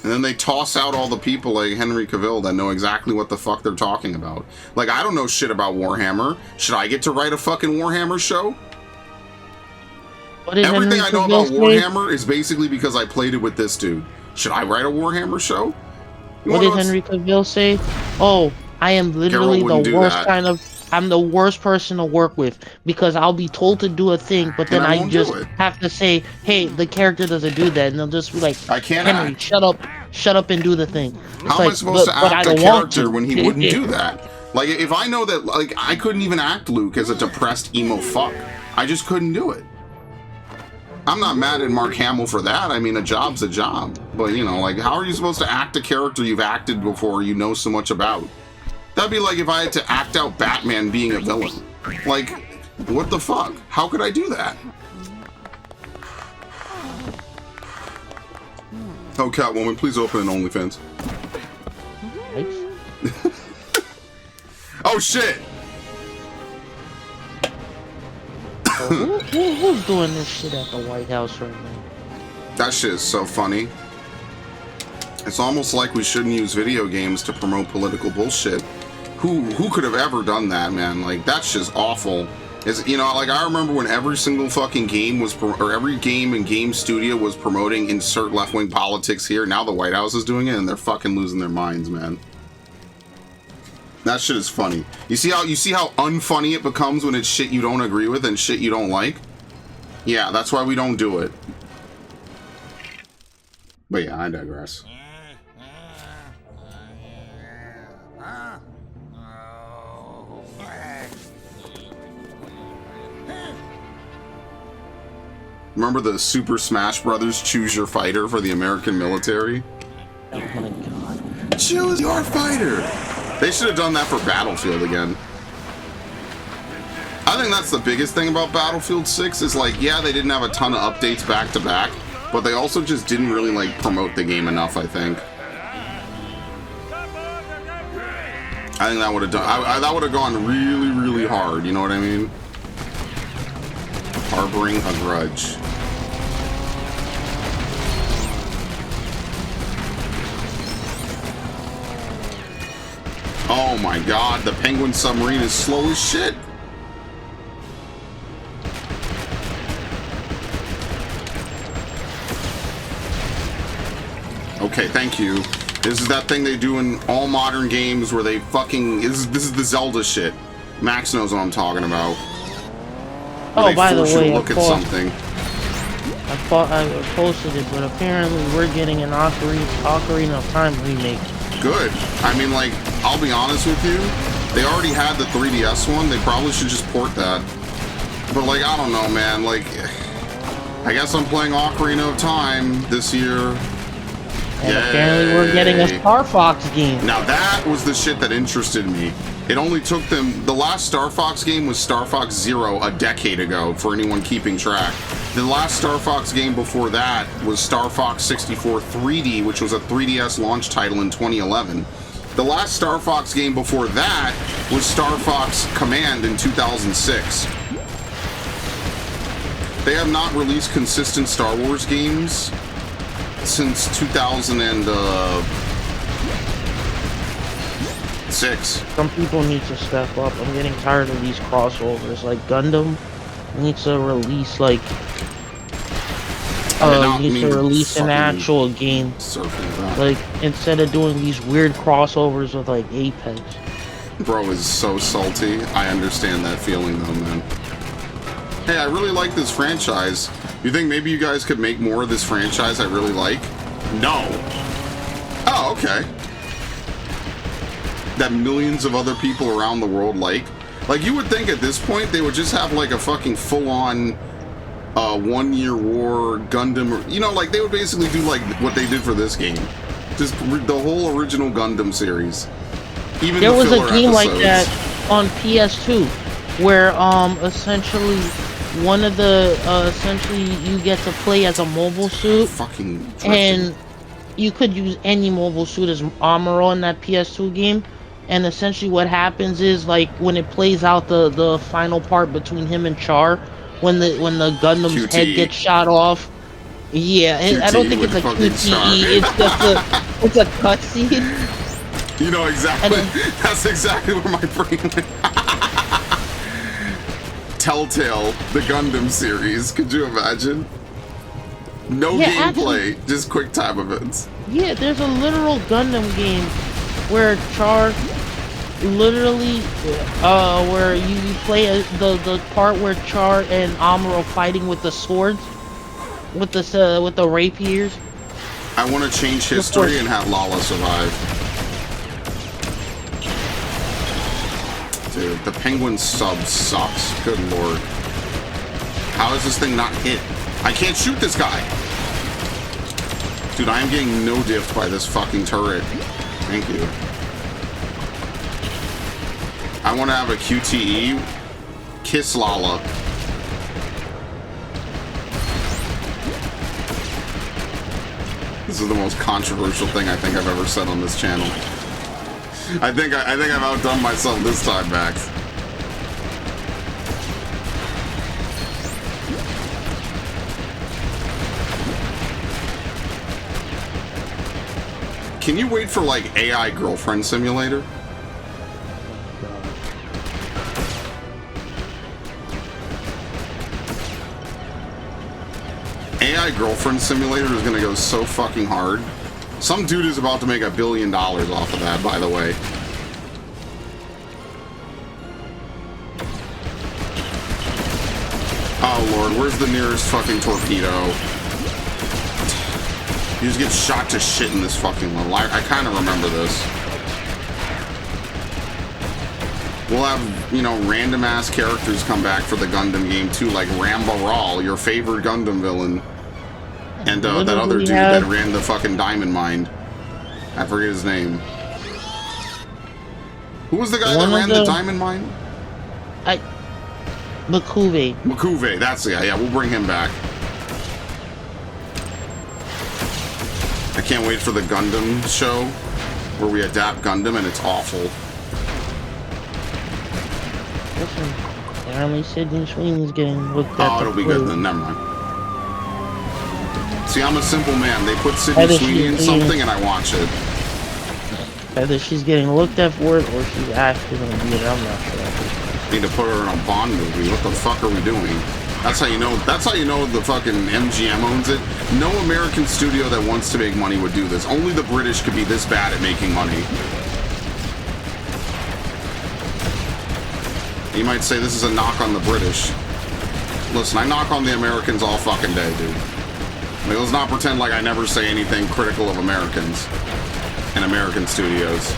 And then they toss out all the people like Henry Cavill that know exactly what the fuck they're talking about. Like, I don't know shit about Warhammer. Should I get to write a fucking Warhammer show? Everything I know about Warhammer is basically because I played it with this dude. Should I write a Warhammer show? What did Henry Cavill say? Oh, I am literally the worst kind of... I'm the worst person to work with because I'll be told to do a thing, but then I just have to say, hey, the character doesn't do that. And they'll just be like, I can't Henry, shut up and do the thing. It's How am I supposed to act a character when he wouldn't do that? Like, if I know that, like, I couldn't even act Luke as a depressed emo fuck. I just couldn't do it. I'm not mad at Mark Hamill for that. I mean, a job's a job. But, you know, like, how are you supposed to act a character you've acted before you know so much about? That'd be like if I had to act out Batman being a villain. Like, what the fuck? How could I do that? Oh, Catwoman, please open an OnlyFans. Oh shit! Who's doing this shit at the White House right now? That shit is so funny. It's almost like we shouldn't use video games to promote political bullshit. Who could have ever done that, man? Like, that's just awful. Is, you know, like, I remember when every single fucking game was, or every game and game studio was promoting insert left-wing politics here. Now the White House is doing it, and they're fucking losing their minds, man. That shit is funny. You see how unfunny it becomes when it's shit you don't agree with and shit you don't like? Yeah, that's why we don't do it. But yeah, I digress. Remember the Super Smash Brothers Choose Your Fighter for the American military? Oh my god. Choose your fighter! They should have done that for Battlefield again. I think that's the biggest thing about Battlefield 6 is, like, yeah, they didn't have a ton of updates back to back, but they also just didn't really, like, promote the game enough, I think. I think that would have done, that would have gone really, really hard, you know what I mean? Harboring a grudge. Oh my god, the Penguin submarine is slow as shit. Okay, thank you. This is that thing they do in all modern games where they fucking... This is the Zelda shit. Max knows what I'm talking about. Oh, by the way, look at something. I posted it, but apparently we're getting an Ocarina of Time remake. Good. I mean, like, I'll be honest with you. They already had the 3DS one. They probably should just port that. But, like, I don't know, man. Like, I guess I'm playing Ocarina of Time this year. And apparently we're getting a Star Fox game. Now, that was the shit that interested me. It only took them... The last Star Fox game was Star Fox Zero a decade ago, for anyone keeping track. The last Star Fox game before that was Star Fox 64 3D, which was a 3DS launch title in 2011. The last Star Fox game before that was Star Fox Command in 2006. They have not released consistent Star Wars games since 2006. Some people need to step up. I'm getting tired of these crossovers. Like Gundam needs to release like an actual game. Like instead of doing these weird crossovers with like Apex. Bro is so salty. I understand that feeling though, man. Hey, I really like this franchise. You think maybe you guys could make more of this franchise I really like? No. Oh, okay. That millions of other people around the world like. Like, you would think at this point they would just have like a fucking full-on 1 year war Gundam, you know, like they would basically do like what they did for this game. Just the whole original Gundam series. Even there was a game episodes. like that on PS2 where essentially one of the essentially you get to play as a mobile suit and you could use any mobile suit as Amuro in that PS2 game, and essentially what happens is like when it plays out the final part between him and Char, when the Gundam's QTE. head gets shot off. Yeah, I don't think it's a QTE, it's just it's a cutscene. You know exactly. That's exactly where my brain went. Telltale, the Gundam series. Could you imagine? No gameplay, just quick time events. Yeah, there's a literal Gundam game where Char literally, where you play the part where Char and Amuro fighting with the swords, with the rapiers. I want to change history and have Lala survive. Dude, the Penguin sub sucks. Good lord. How is this thing not hit? I can't shoot this guy! Dude, I am getting no diffed by this fucking turret. Thank you. I want to have a QTE. Kiss Lala. This is the most controversial thing I think I've ever said on this channel. I think I've outdone myself this time, Max. Can you wait for like AI Girlfriend Simulator? AI Girlfriend Simulator is gonna go so fucking hard. Some dude is about to make $1 billion off of that, by the way. Oh lord, where's the nearest fucking torpedo? You just get shot to shit in this fucking level. I kind of remember this. We'll have, you know, random ass characters come back for the Gundam game too, like Rambaral, your favorite Gundam villain. And that other dude that ran the fucking diamond mine. I forget his name. Who was the guy that ran the diamond mine? M'Quve. M'Quve, that's the guy. Yeah, we'll bring him back. I can't wait for the Gundam show where we adapt Gundam and it's awful. Listen, apparently Sydney Sweeney's getting looked at. Oh, it'll be good then. Never mind. See, I'm a simple man. They put Sydney Sweeney in something and I watch it. Either she's getting looked at for it or she's actually going to be it. I'm not sure. Need to put her in a Bond movie. What the fuck are we doing? That's how you know. That's how you know the fucking MGM owns it. No American studio that wants to make money would do this. Only the British could be this bad at making money. You might say this is a knock on the British. Listen, I knock on the Americans all fucking day, dude. Like, let's not pretend like I never say anything critical of Americans and American studios.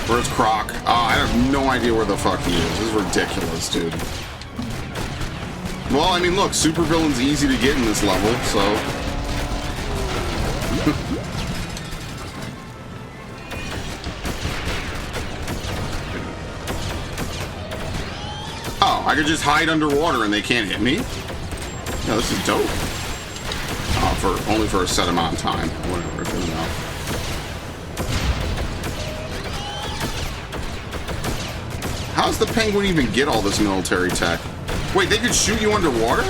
Where's Croc? I have no idea where the fuck he is. This is ridiculous, dude. Well, I mean, look, supervillain's easy to get in this level, so... Oh, I could just hide underwater and they can't hit me? No, this is dope. Oh, only for a set amount of time. Whatever, I don't know. How's the Penguin even get all this military tech? Wait, they could shoot you underwater?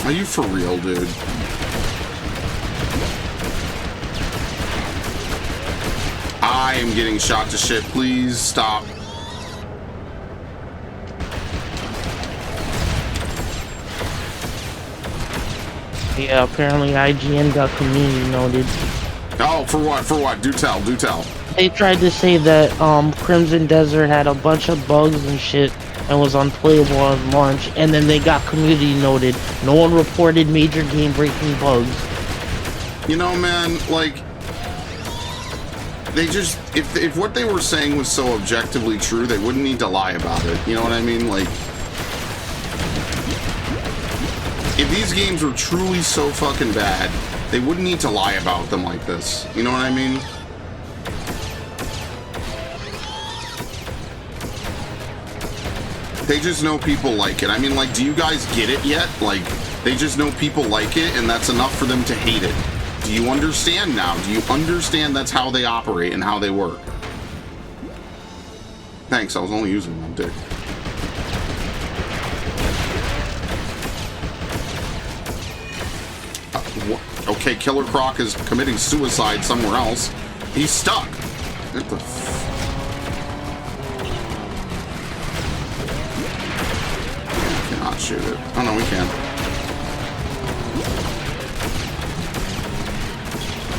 Are you for real, dude? I am getting shot to shit. Please stop. Yeah, apparently IGN got community noted. Oh, for what? For what? Do tell, do tell. They tried to say that Crimson Desert had a bunch of bugs and shit and was unplayable on launch, and then they got community noted. No one reported major game-breaking bugs. You know, man, like, they just, if what they were saying was so objectively true, they wouldn't need to lie about it. You know what I mean? Like, if these games were truly so fucking bad, they wouldn't need to lie about them like this. You know what I mean? They just know people like it. I mean, like, do you guys get it yet? Like, they just know people like it, and that's enough for them to hate it. Do you understand now? Do you understand that's how they operate and how they work? Thanks, I was only using one dick. Okay, Killer Croc is committing suicide somewhere else. He's stuck. What the cannot shoot it. Oh no, we can.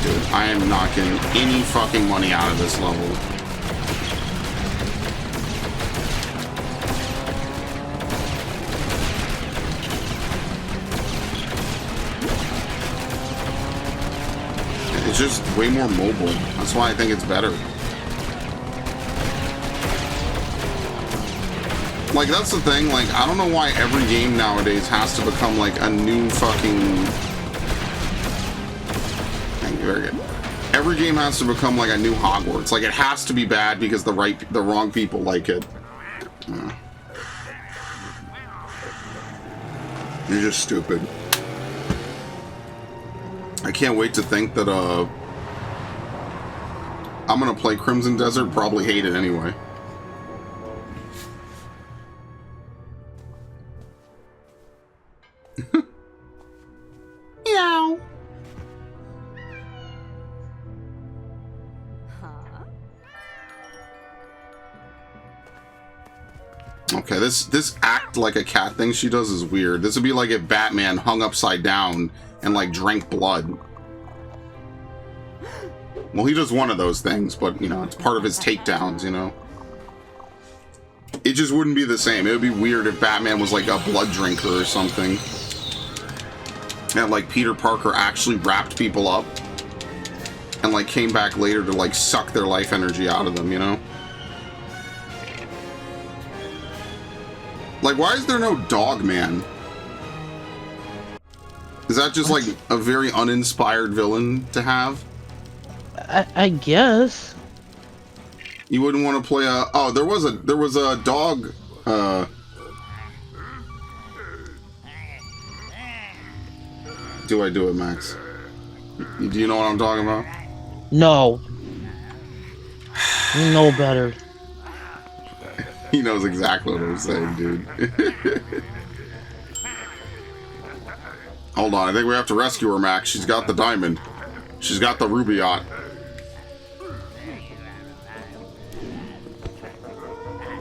Dude, I am not getting any fucking money out of this level. It's just way more mobile. That's why I think it's better. Like, that's the thing. Like, I don't know why every game nowadays has to become like a new fucking... Thank you, very good. Every game has to become like a new Hogwarts. Like, it has to be bad because the wrong people like it. You're just stupid. I can't wait to think that, I'm gonna play Crimson Desert, probably hate it anyway. Meow. Okay, this act like a cat thing she does is weird. This would be like if Batman hung upside down and like drank blood. Well, he does one of those things, but you know, it's part of his takedowns, you know. It just wouldn't be the same. It would be weird if Batman was like a blood drinker or something. And like Peter Parker actually wrapped people up and like came back later to like suck their life energy out of them, you know? Like, why is there no Dog Man? Is that just like a very uninspired villain to have? I guess. You wouldn't want to play a... Oh, there was a dog... Do I do it, Max? Do you know what I'm talking about? No. You know better. He knows exactly what I'm saying, dude. Hold on, I think we have to rescue her, Max. She's got the diamond. She's got the ruby yacht.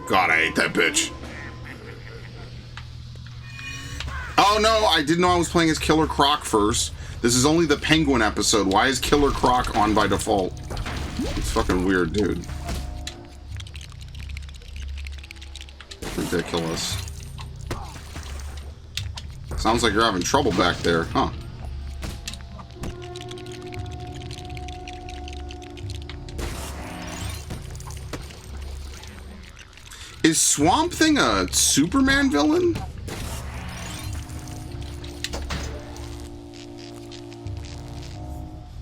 God, I hate that bitch. Oh no, I didn't know I was playing as Killer Croc first. This is only the Penguin episode. Why is Killer Croc on by default? It's fucking weird, dude. Ridiculous. Sounds like you're having trouble back there, huh? Is Swamp Thing a Superman villain?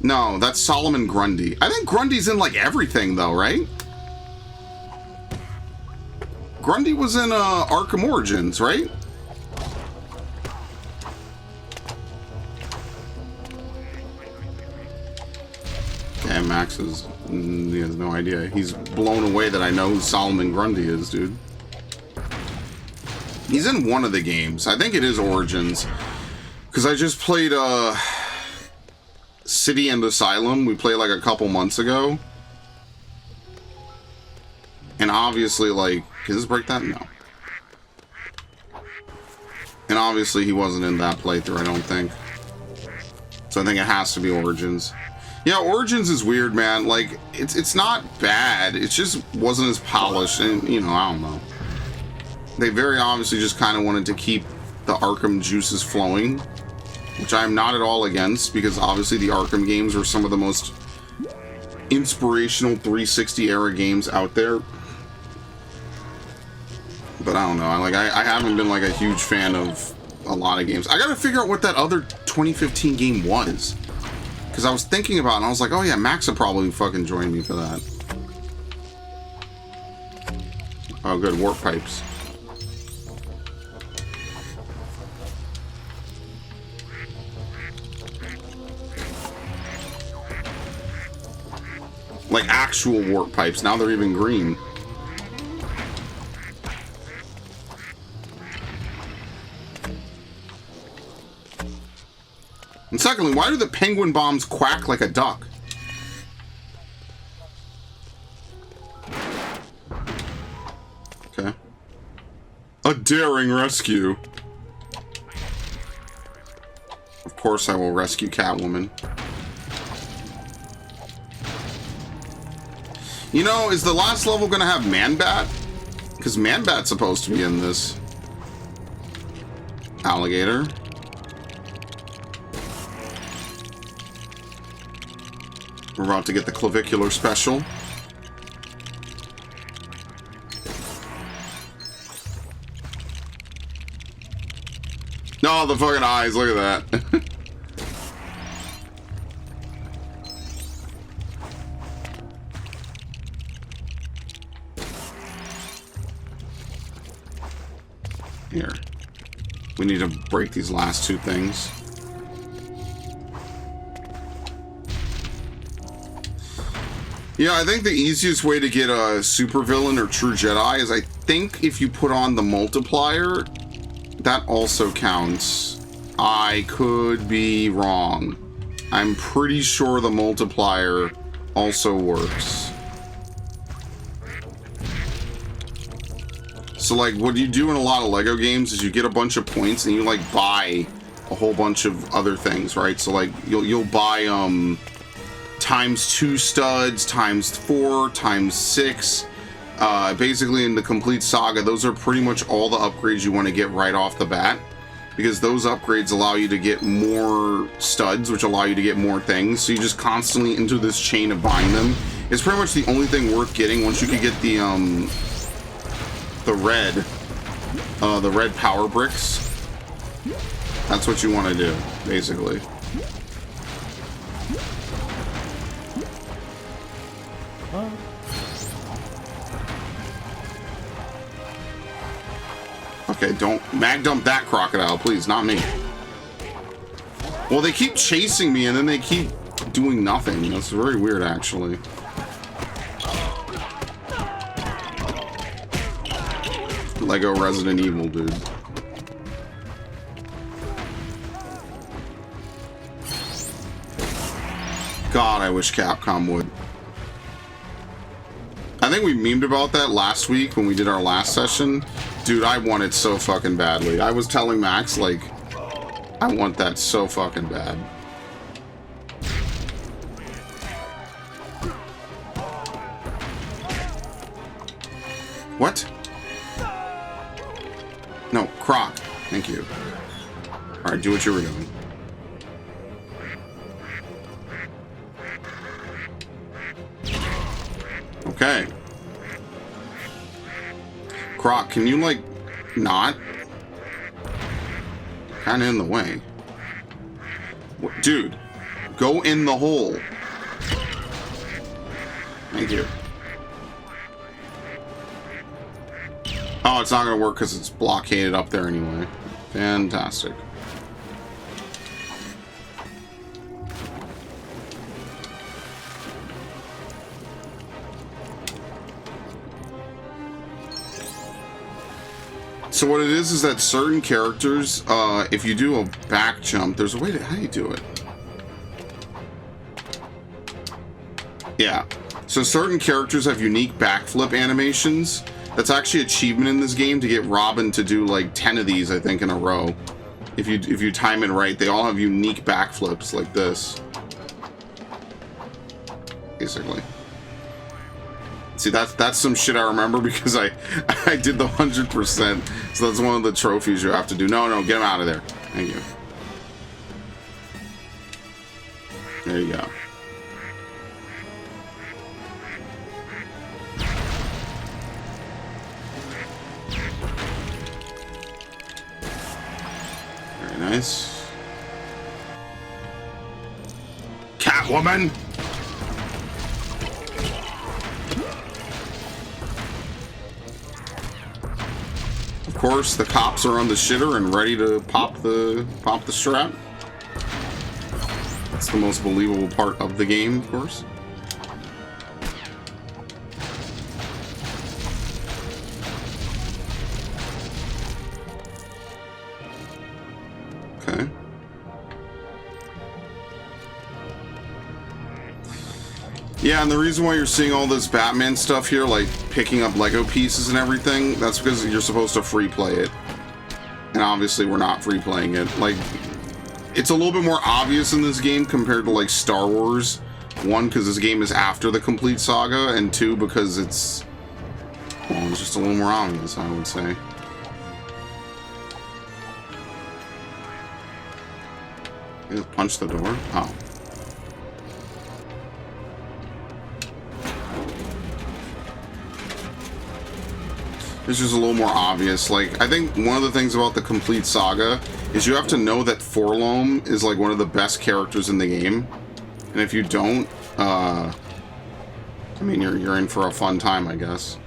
No, that's Solomon Grundy. I think Grundy's in like everything though, right? Grundy was in Arkham Origins, right? Okay, Max he has no idea. He's blown away that I know who Solomon Grundy is, dude. He's in one of the games. I think it is Origins. Because I just played City and Asylum. We played like a couple months ago. And obviously, like... Can this break that? No. And obviously he wasn't in that playthrough, I don't think. So I think it has to be Origins. Yeah, Origins is weird, man. Like, it's not bad. It just wasn't as polished. And, you know, I don't know. They very obviously just kind of wanted to keep the Arkham juices flowing. Which I am not at all against. Because obviously the Arkham games are some of the most inspirational 360 era games out there. But I don't know. I haven't been like a huge fan of a lot of games. I gotta figure out what that other 2015 game was. Because I was thinking about it and I was like, oh yeah, Max would probably fucking join me for that. Oh good, warp pipes. Like actual warp pipes. Now they're even green. And secondly, why do the penguin bombs quack like a duck? Okay. A daring rescue. Of course I will rescue Catwoman. You know, is the last level gonna have Man-Bat? Because Man-Bat's supposed to be in this. Alligator. We're about to get the clavicular special. No, the fucking eyes, look at that. Here. We need to break these last two things. Yeah, I think the easiest way to get a supervillain or true Jedi is, I think, if you put on the multiplier, that also counts. I could be wrong. I'm pretty sure the multiplier also works. So, like, what you do in a lot of LEGO games is you get a bunch of points and you, like, buy a whole bunch of other things, right? So, like, you'll buy, ×2 studs, ×4, ×6. Basically, in the complete saga, those are pretty much all the upgrades you want to get right off the bat, because those upgrades allow you to get more studs, which allow you to get more things. So you just constantly enter this chain of buying them. It's pretty much the only thing worth getting. Once you could get the red power bricks, that's what you want to do, basically. Okay, don't mag dump that crocodile, please, not me. Well, they keep chasing me and then they keep doing nothing. That's very weird, actually. Lego Resident Evil, dude. God, I wish Capcom would. I think we memed about that last week when we did our last session. Dude, I want it so fucking badly. I was telling Max, like, I want that so fucking bad. What? No, Croc. Thank you. Alright, do what you were doing. Okay. Croc, can you, like, not? Kinda in the way. What? Dude, go in the hole. Thank you. Oh, it's not gonna work because it's blockaded up there anyway. Fantastic. So what it is that certain characters, if you do a back jump, there's a way to, how do you do it? Yeah. So certain characters have unique backflip animations. That's actually an achievement in this game to get Robin to do like 10 of these, I think, in a row. If you time it right, they all have unique backflips like this. Basically. See, that's some shit I remember because I did the 100%. So that's one of the trophies you have to do. No, get him out of there. Thank you. There you go. Very nice. Catwoman! Of course, the cops are on the shitter and ready to pop the strap. That's the most believable part of the game, of course. Okay. Yeah, and the reason why you're seeing all this Batman stuff here, like picking up Lego pieces and everything, that's because you're supposed to free play it. And obviously we're not free playing it. Like, it's a little bit more obvious in this game compared to like Star Wars. One, because this game is after the complete saga, and two, because it's, well, it's just a little more obvious, I would say. You just punch the door? Oh. It's just a little more obvious. Like, I think one of the things about the complete saga is you have to know that Forlom is like one of the best characters in the game, and if you don't, I mean, you're in for a fun time, I guess.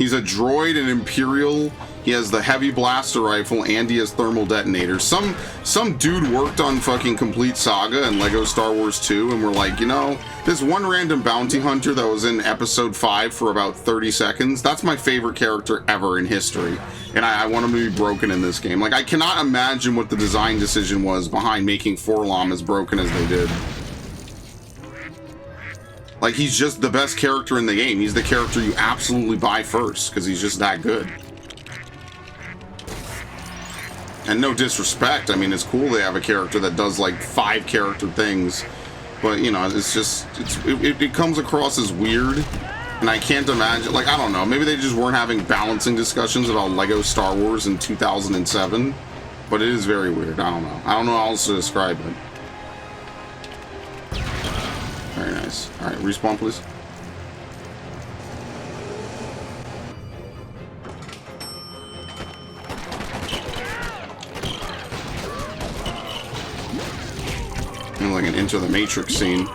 He's a droid and Imperial. He has the heavy blaster rifle and he has thermal detonators. Some dude worked on fucking Complete Saga and Lego Star Wars 2 and we're like, you know, this one random bounty hunter that was in episode 5 for about 30 seconds, that's my favorite character ever in history. And I want him to be broken in this game. Like, I cannot imagine what the design decision was behind making 4-LOM as broken as they did. Like, he's just the best character in the game. He's the character you absolutely buy first, because he's just that good. And no disrespect, I mean, it's cool they have a character that does, like, 5 character things. But, you know, it's just, it comes across as weird. And I can't imagine, like, I don't know, maybe they just weren't having balancing discussions about Lego Star Wars in 2007. But it is very weird, I don't know. I don't know how else to describe it. Very nice. Alright, respawn, please. And like an Into the Matrix scene.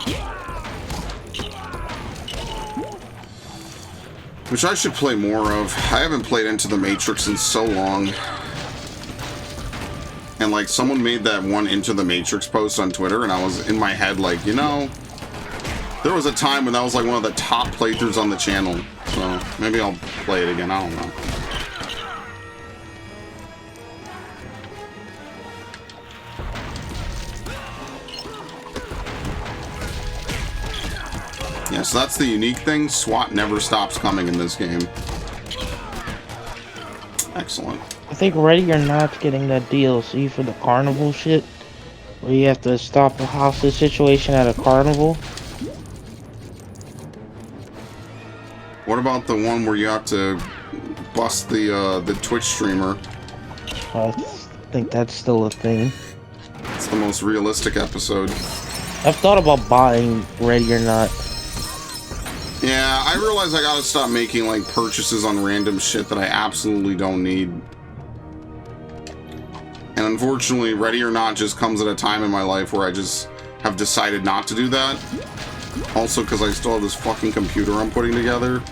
Which I should play more of. I haven't played Into the Matrix in so long. And like, someone made that one Into the Matrix post on Twitter, and I was in my head like, you know, there was a time when that was like one of the top playthroughs on the channel. So maybe I'll play it again, I don't know. Yeah, so that's the unique thing. SWAT never stops coming in this game. Excellent. I think Ready or Not's getting that DLC for the carnival shit, where you have to stop a hostage situation at a carnival. What about the one where you have to bust the Twitch streamer? I think that's still a thing. It's the most realistic episode. I've thought about buying Ready or Not. Yeah, I realize I gotta stop making like purchases on random shit that I absolutely don't need. And unfortunately, Ready or Not just comes at a time in my life where I just have decided not to do that. Also, because I still have this fucking computer I'm putting together.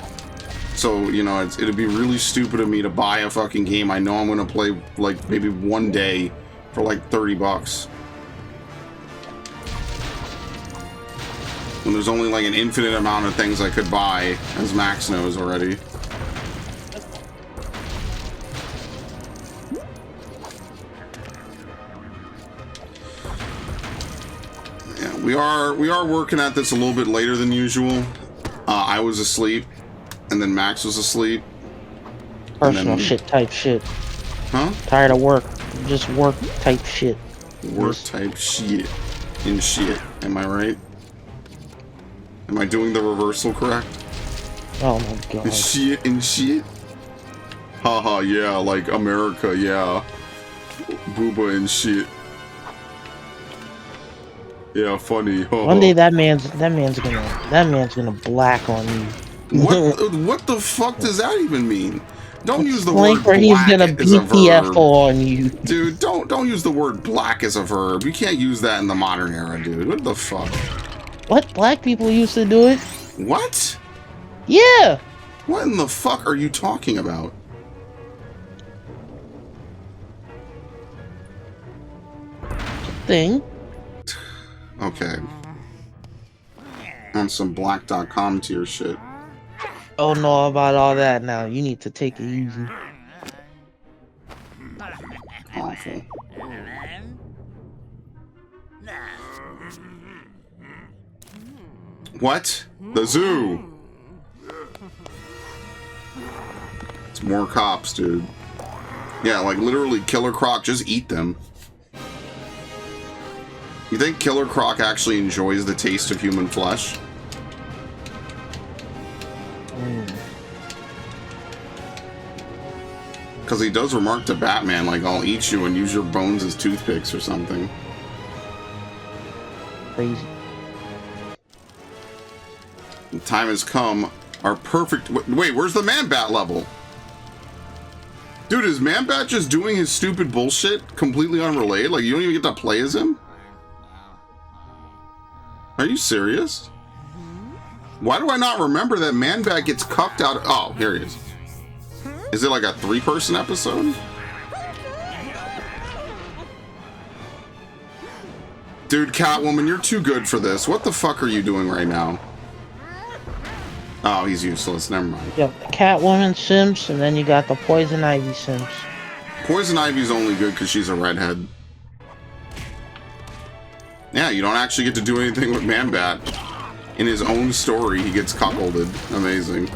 So, you know, it'd be really stupid of me to buy a fucking game I know I'm gonna play, like, maybe one day for like 30 bucks. When there's only like an infinite amount of things I could buy, as Max knows already. Yeah, we are working at this a little bit later than usual. I was asleep, and then Max was asleep. Personal shit type shit. Huh? Tired of work. Just work type shit. Work type shit. And shit. Am I right? Am I doing the reversal correct? Oh my god. And shit and shit? Haha, yeah, like America, yeah. Booba and shit. Yeah, funny. One day that man's gonna black on you. What the fuck does that even mean? Don't use the word black he's gonna as a verb. on you. Dude, don't use the word black as a verb. You can't use that in the modern era, dude. What the fuck? What? Black people used to do it? What? Yeah! What in the fuck are you talking about? Thing. Okay. On some black.com tier shit. Oh no, about all that now. You need to take it easy. Awful. What? The zoo! It's more cops, dude. Yeah, like literally Killer Croc, just eat them. You think Killer Croc actually enjoys the taste of human flesh? Because he does remark to Batman, like, I'll eat you and use your bones as toothpicks or something. Crazy. The time has come. Our perfect... Wait, where's the Man-Bat level? Dude, is Man-Bat just doing his stupid bullshit completely unrelated? Like, you don't even get to play as him? Are you serious? Why do I not remember that Man-Bat gets cucked out? Oh, here he is. Is it like a 3-person episode? Dude, Catwoman, you're too good for this. What the fuck are you doing right now? Oh, he's useless. Never mind. You have the Catwoman Sims, and then you got the Poison Ivy Sims. Poison Ivy's only good because she's a redhead. Yeah, you don't actually get to do anything with Man-Bat. In his own story, he gets cuckolded. Amazing.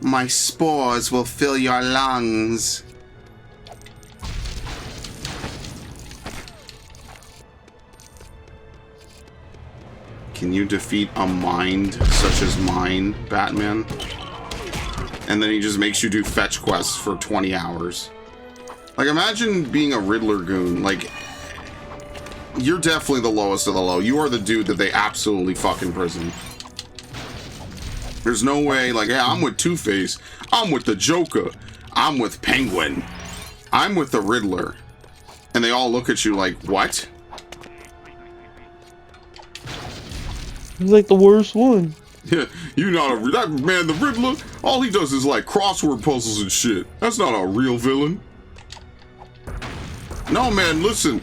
My spores will fill your lungs. Can you defeat a mind such as mine, Batman? And then he just makes you do fetch quests for 20 hours. Like, imagine being a Riddler goon. Like, you're definitely the lowest of the low. You are the dude that they absolutely fuck in prison. There's no way, like, yeah, I'm with Two-Face. I'm with the Joker. I'm with Penguin. I'm with the Riddler. And they all look at you like, what? He's like the worst one. Yeah, you not a... That man, the Riddler, all he does is, like, crossword puzzles and shit. That's not a real villain. No, man, listen.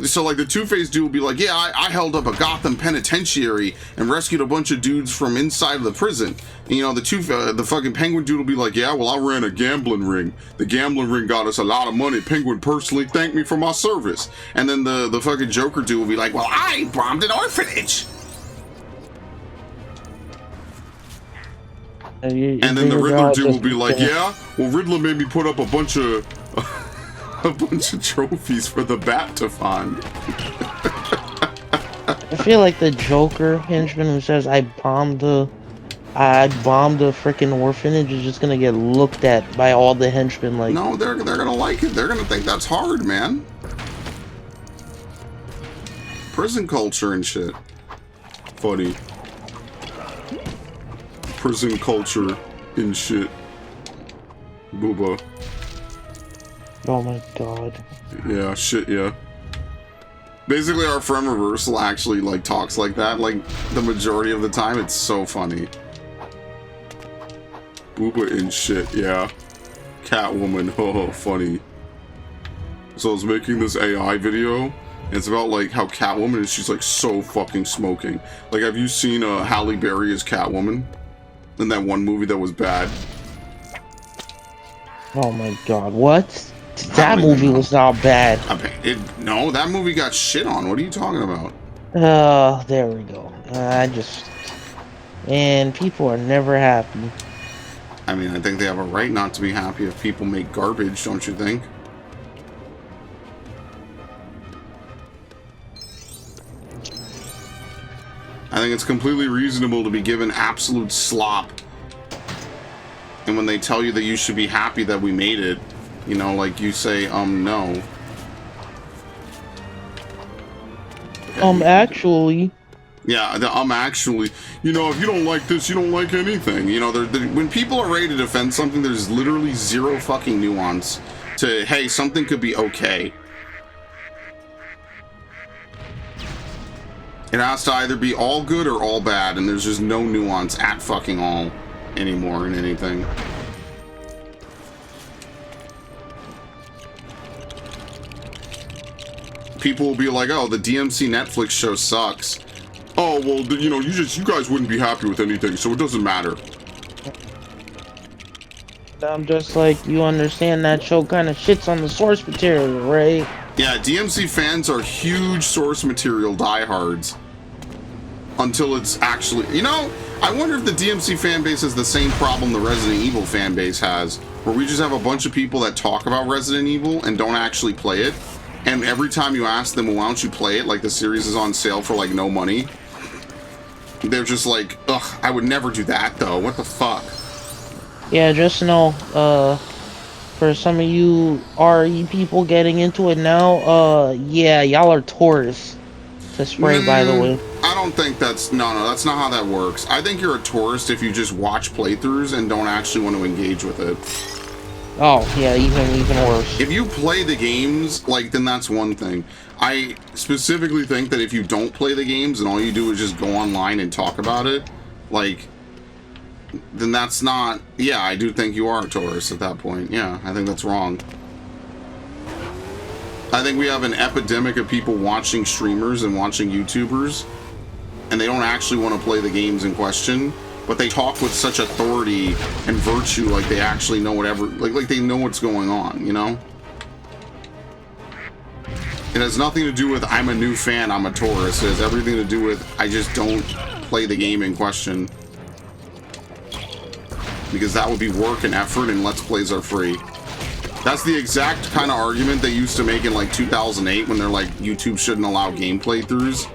So, like, the Two-Face dude will be like, yeah, I held up a Gotham penitentiary and rescued a bunch of dudes from inside of the prison. And, you know, the fucking Penguin dude will be like, yeah, well, I ran a gambling ring. The gambling ring got us a lot of money. Penguin personally thanked me for my service. And then the fucking Joker dude will be like, well, I bombed an orphanage. And then the Riddler dude will be like, yeah, well, Riddler made me put up a bunch of trophies for the Bat to find. I feel like the Joker henchman who says I bombed a freaking orphanage is just gonna get looked at by all the henchmen like. No, they're gonna like it. They're gonna think that's hard, man. Prison culture and shit. Funny. Prison culture and shit. Booba. Oh my god. Yeah, shit, yeah. Basically, our friend Reversal actually, like, talks like that, like, the majority of the time. It's so funny. Booba and shit, yeah. Catwoman, oh, funny. So I was making this AI video, and it's about, like, how Catwoman is, she's, like, so fucking smoking. Like, have you seen Halle Berry as Catwoman? In that one movie that was bad? Oh my god, what? That movie was not bad. No, that movie got shit on. What are you talking about? There we go. And people are never happy. I mean, I think they have a right not to be happy if people make garbage, don't you think? I think it's completely reasonable to be given absolute slop. And when they tell you that you should be happy that we made it, you know, like you say, no. Actually. Yeah, actually, you know, if you don't like this, you don't like anything. You know, when people are ready to defend something, there's literally zero fucking nuance to, hey, something could be okay. It has to either be all good or all bad, and there's just no nuance at fucking all anymore in anything. People will be like, oh, the DMC Netflix show sucks. Oh, well, you know, you guys wouldn't be happy with anything, so it doesn't matter. I'm just like, you understand that show kind of shits on the source material, right? Yeah, DMC fans are huge source material diehards. Until it's actually... You know, I wonder if the DMC fan base has the same problem the Resident Evil fan base has, where we just have a bunch of people that talk about Resident Evil and don't actually play it. And every time you ask them, well, why don't you play it? Like, the series is on sale for, like, no money. They're just like, ugh, I would never do that, though. What the fuck? Yeah, just know, for some of you RE people getting into it now, yeah, y'all are tourists. To spray, by the way. I don't think that's... No, that's not how that works. I think you're a tourist if you just watch playthroughs and don't actually want to engage with it. Oh, yeah, even worse. If you play the games, like, then that's one thing. I specifically think that if you don't play the games and all you do is just go online and talk about it, like, then that's not... Yeah, I do think you are a tourist at that point. Yeah, I think that's wrong. I think we have an epidemic of people watching streamers and watching YouTubers, and they don't actually want to play the games in question, but they talk with such authority and virtue like they actually know whatever, like they know what's going on, you know? It has nothing to do with I'm a new fan, I'm a tourist. It has everything to do with I just don't play the game in question. Because that would be work and effort, and Let's Plays are free. That's the exact kind of argument they used to make in like 2008 when they're like, YouTube shouldn't allow game playthroughs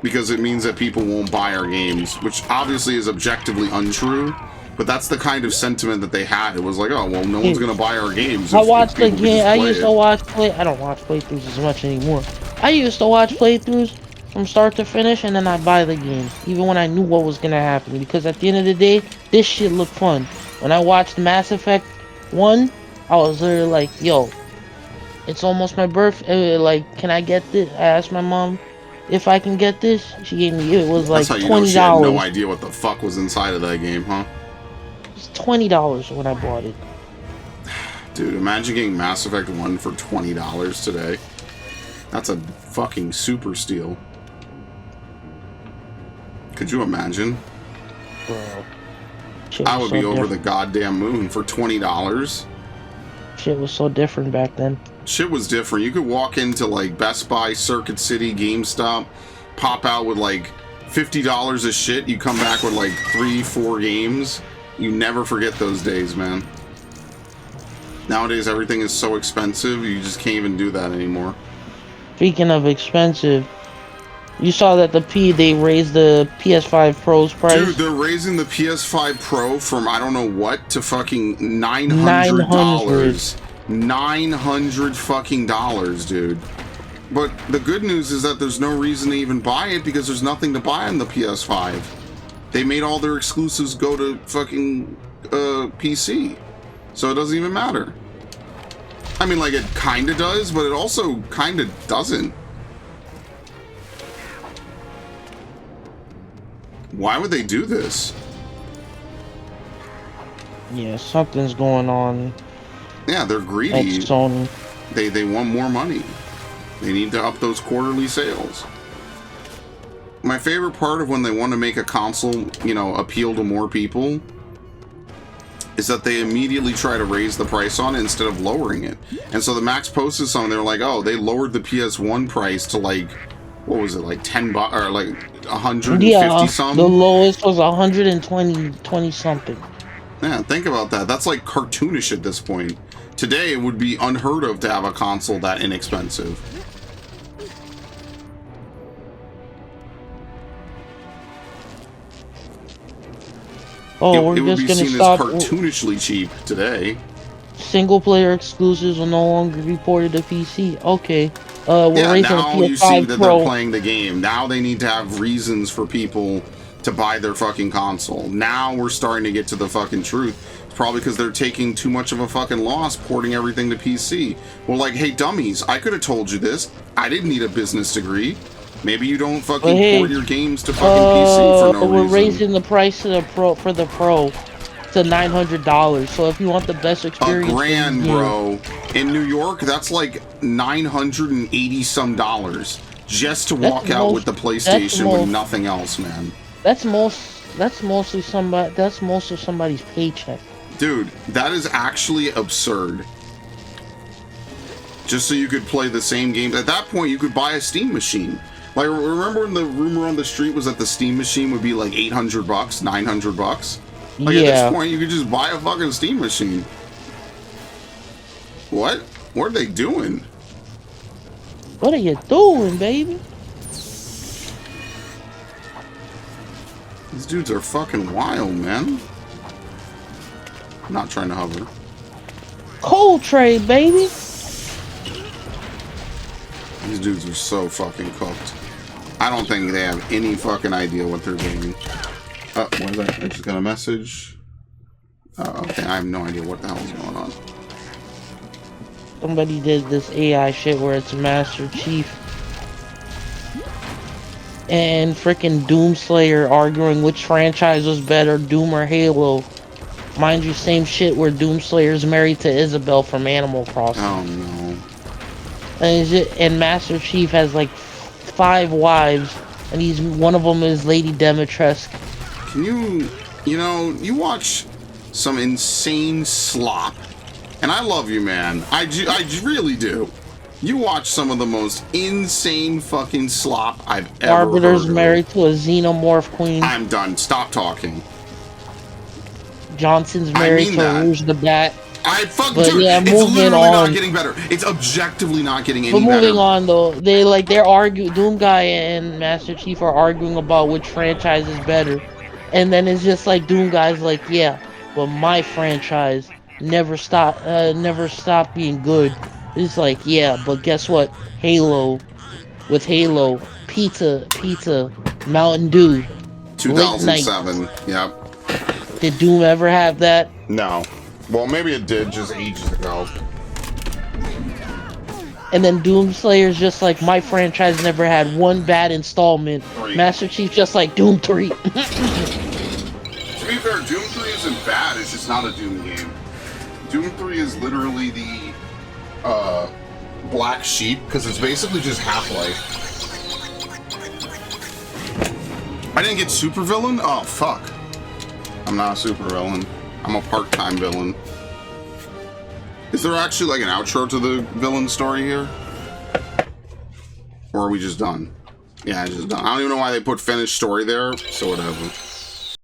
because it means that people won't buy our games, which obviously is objectively untrue, but that's the kind of sentiment that they had. It was like, oh, well, no one's gonna buy our games. I watched the game. I used to watch I don't watch playthroughs as much anymore. I used to watch playthroughs from start to finish, and then I buy the game, even when I knew what was gonna happen. Because at the end of the day, this shit looked fun. When I watched Mass Effect 1, I was literally like, yo, it's almost my birthday. Like, can I get this? I asked my mom if I can get this. She gave me, it was like $20. That's how you know she had no idea what the fuck was inside of that game, huh? It's $20 when I bought it. Dude, imagine getting Mass Effect 1 for $20 today. That's a fucking super steal. Could you imagine? Bro. I would be over the goddamn moon for $20. Shit was so different back then. Shit was different. You could walk into like Best Buy, Circuit City, GameStop, pop out with like $50 of shit. You come back with like 3-4 games. You never forget those days, man. Nowadays, everything is so expensive, you just can't even do that anymore. Speaking of expensive, you saw that they raised the PS5 Pro's price? Dude, they're raising the PS5 Pro from I don't know what to fucking $900. $900 fucking dollars, dude. But the good news is that there's no reason to even buy it because there's nothing to buy on the PS5. They made all their exclusives go to fucking PC. So it doesn't even matter. I mean, like, it kinda does, but it also kinda doesn't. Why would they do this? Yeah, something's going on. Yeah, they're greedy. At Sony. They want more money. They need to up those quarterly sales. My favorite part of when they want to make a console, you know, appeal to more people is that they immediately try to raise the price on it instead of lowering it. And so the Max posted something, they're like, oh, they lowered the PS1 price to like, what was it, like $10 or like 150 something? The lowest was 120 something. Yeah, think about that. That's like cartoonish at this point. Today, it would be unheard of to have a console that inexpensive. Oh, we're just gonna stop. It would be seen as cartoonishly cheap today. Single-player exclusives will no longer be ported to PC. Okay. We're raising now PS5 you see that Pro. they're playing the game. Now they need to have reasons for people to buy their fucking console. Now we're starting to get to the fucking truth. It's probably because they're taking too much of a fucking loss porting everything to PC. Well, like, hey, dummies, I could have told you this. I didn't need a business degree. Maybe you don't fucking port your games to fucking PC for no reason. We're raising the price of the Pro for the Pro to $900. So if you want the best experience, $1,000, bro. In New York, that's like $980 some just to walk out with the PlayStation with nothing else, man. That's most of somebody's paycheck. Dude, that is actually absurd. Just so you could play the same games. At that point, you could buy a Steam machine. Like, remember when the rumor on the street was that the Steam machine would be like $800, $900? Like, at this point, you could just buy a fucking Steam machine. What? What are they doing? What are you doing, baby? These dudes are fucking wild, man. I'm not trying to hover. Cold trade, baby. These dudes are so fucking cooked. I don't think they have any fucking idea what they're doing. Oh, what is that? I just got a message. Oh, okay, I have no idea what the hell is going on. Somebody did this AI shit where it's Master Chief and freaking Doomslayer arguing which franchise was better, Doom or Halo. Mind you, same shit where Doomslayer's married to Isabel from Animal Crossing. Oh no. And Master Chief has like 5 wives, and one of them is Lady Demetresque. Can you watch some insane slop, and I love you, man. I really do. You watch some of the most insane fucking slop I've ever Arbiter's heard of. married to a xenomorph queen. I'm done. Stop talking. Johnson's married to Rouge the Bat. Dude, yeah, it's literally not getting better. It's objectively not getting any better. But moving on, though, they're arguing. Doom Guy and Master Chief are arguing about which franchise is better, and then it's just like Doom Guy's like, yeah, but my franchise never stopped being good. It's like, yeah, but guess what? With Halo, pizza, Mountain Dew, 2007. Yep. Did Doom ever have that? No. Well, maybe it did just ages ago. And then Doomslayer's just like, my franchise never had one bad installment. 3. Master Chief just like, Doom 3. To be fair, Doom 3 isn't bad, it's just not a Doom game. Doom 3 is literally the black sheep, because it's basically just Half-Life. I didn't get super villain? Oh, fuck. I'm not a super villain. I'm a part-time villain. Is there actually like an outro to the villain story here? Or are we just done? Yeah, just done. I don't even know why they put finished story there, so whatever.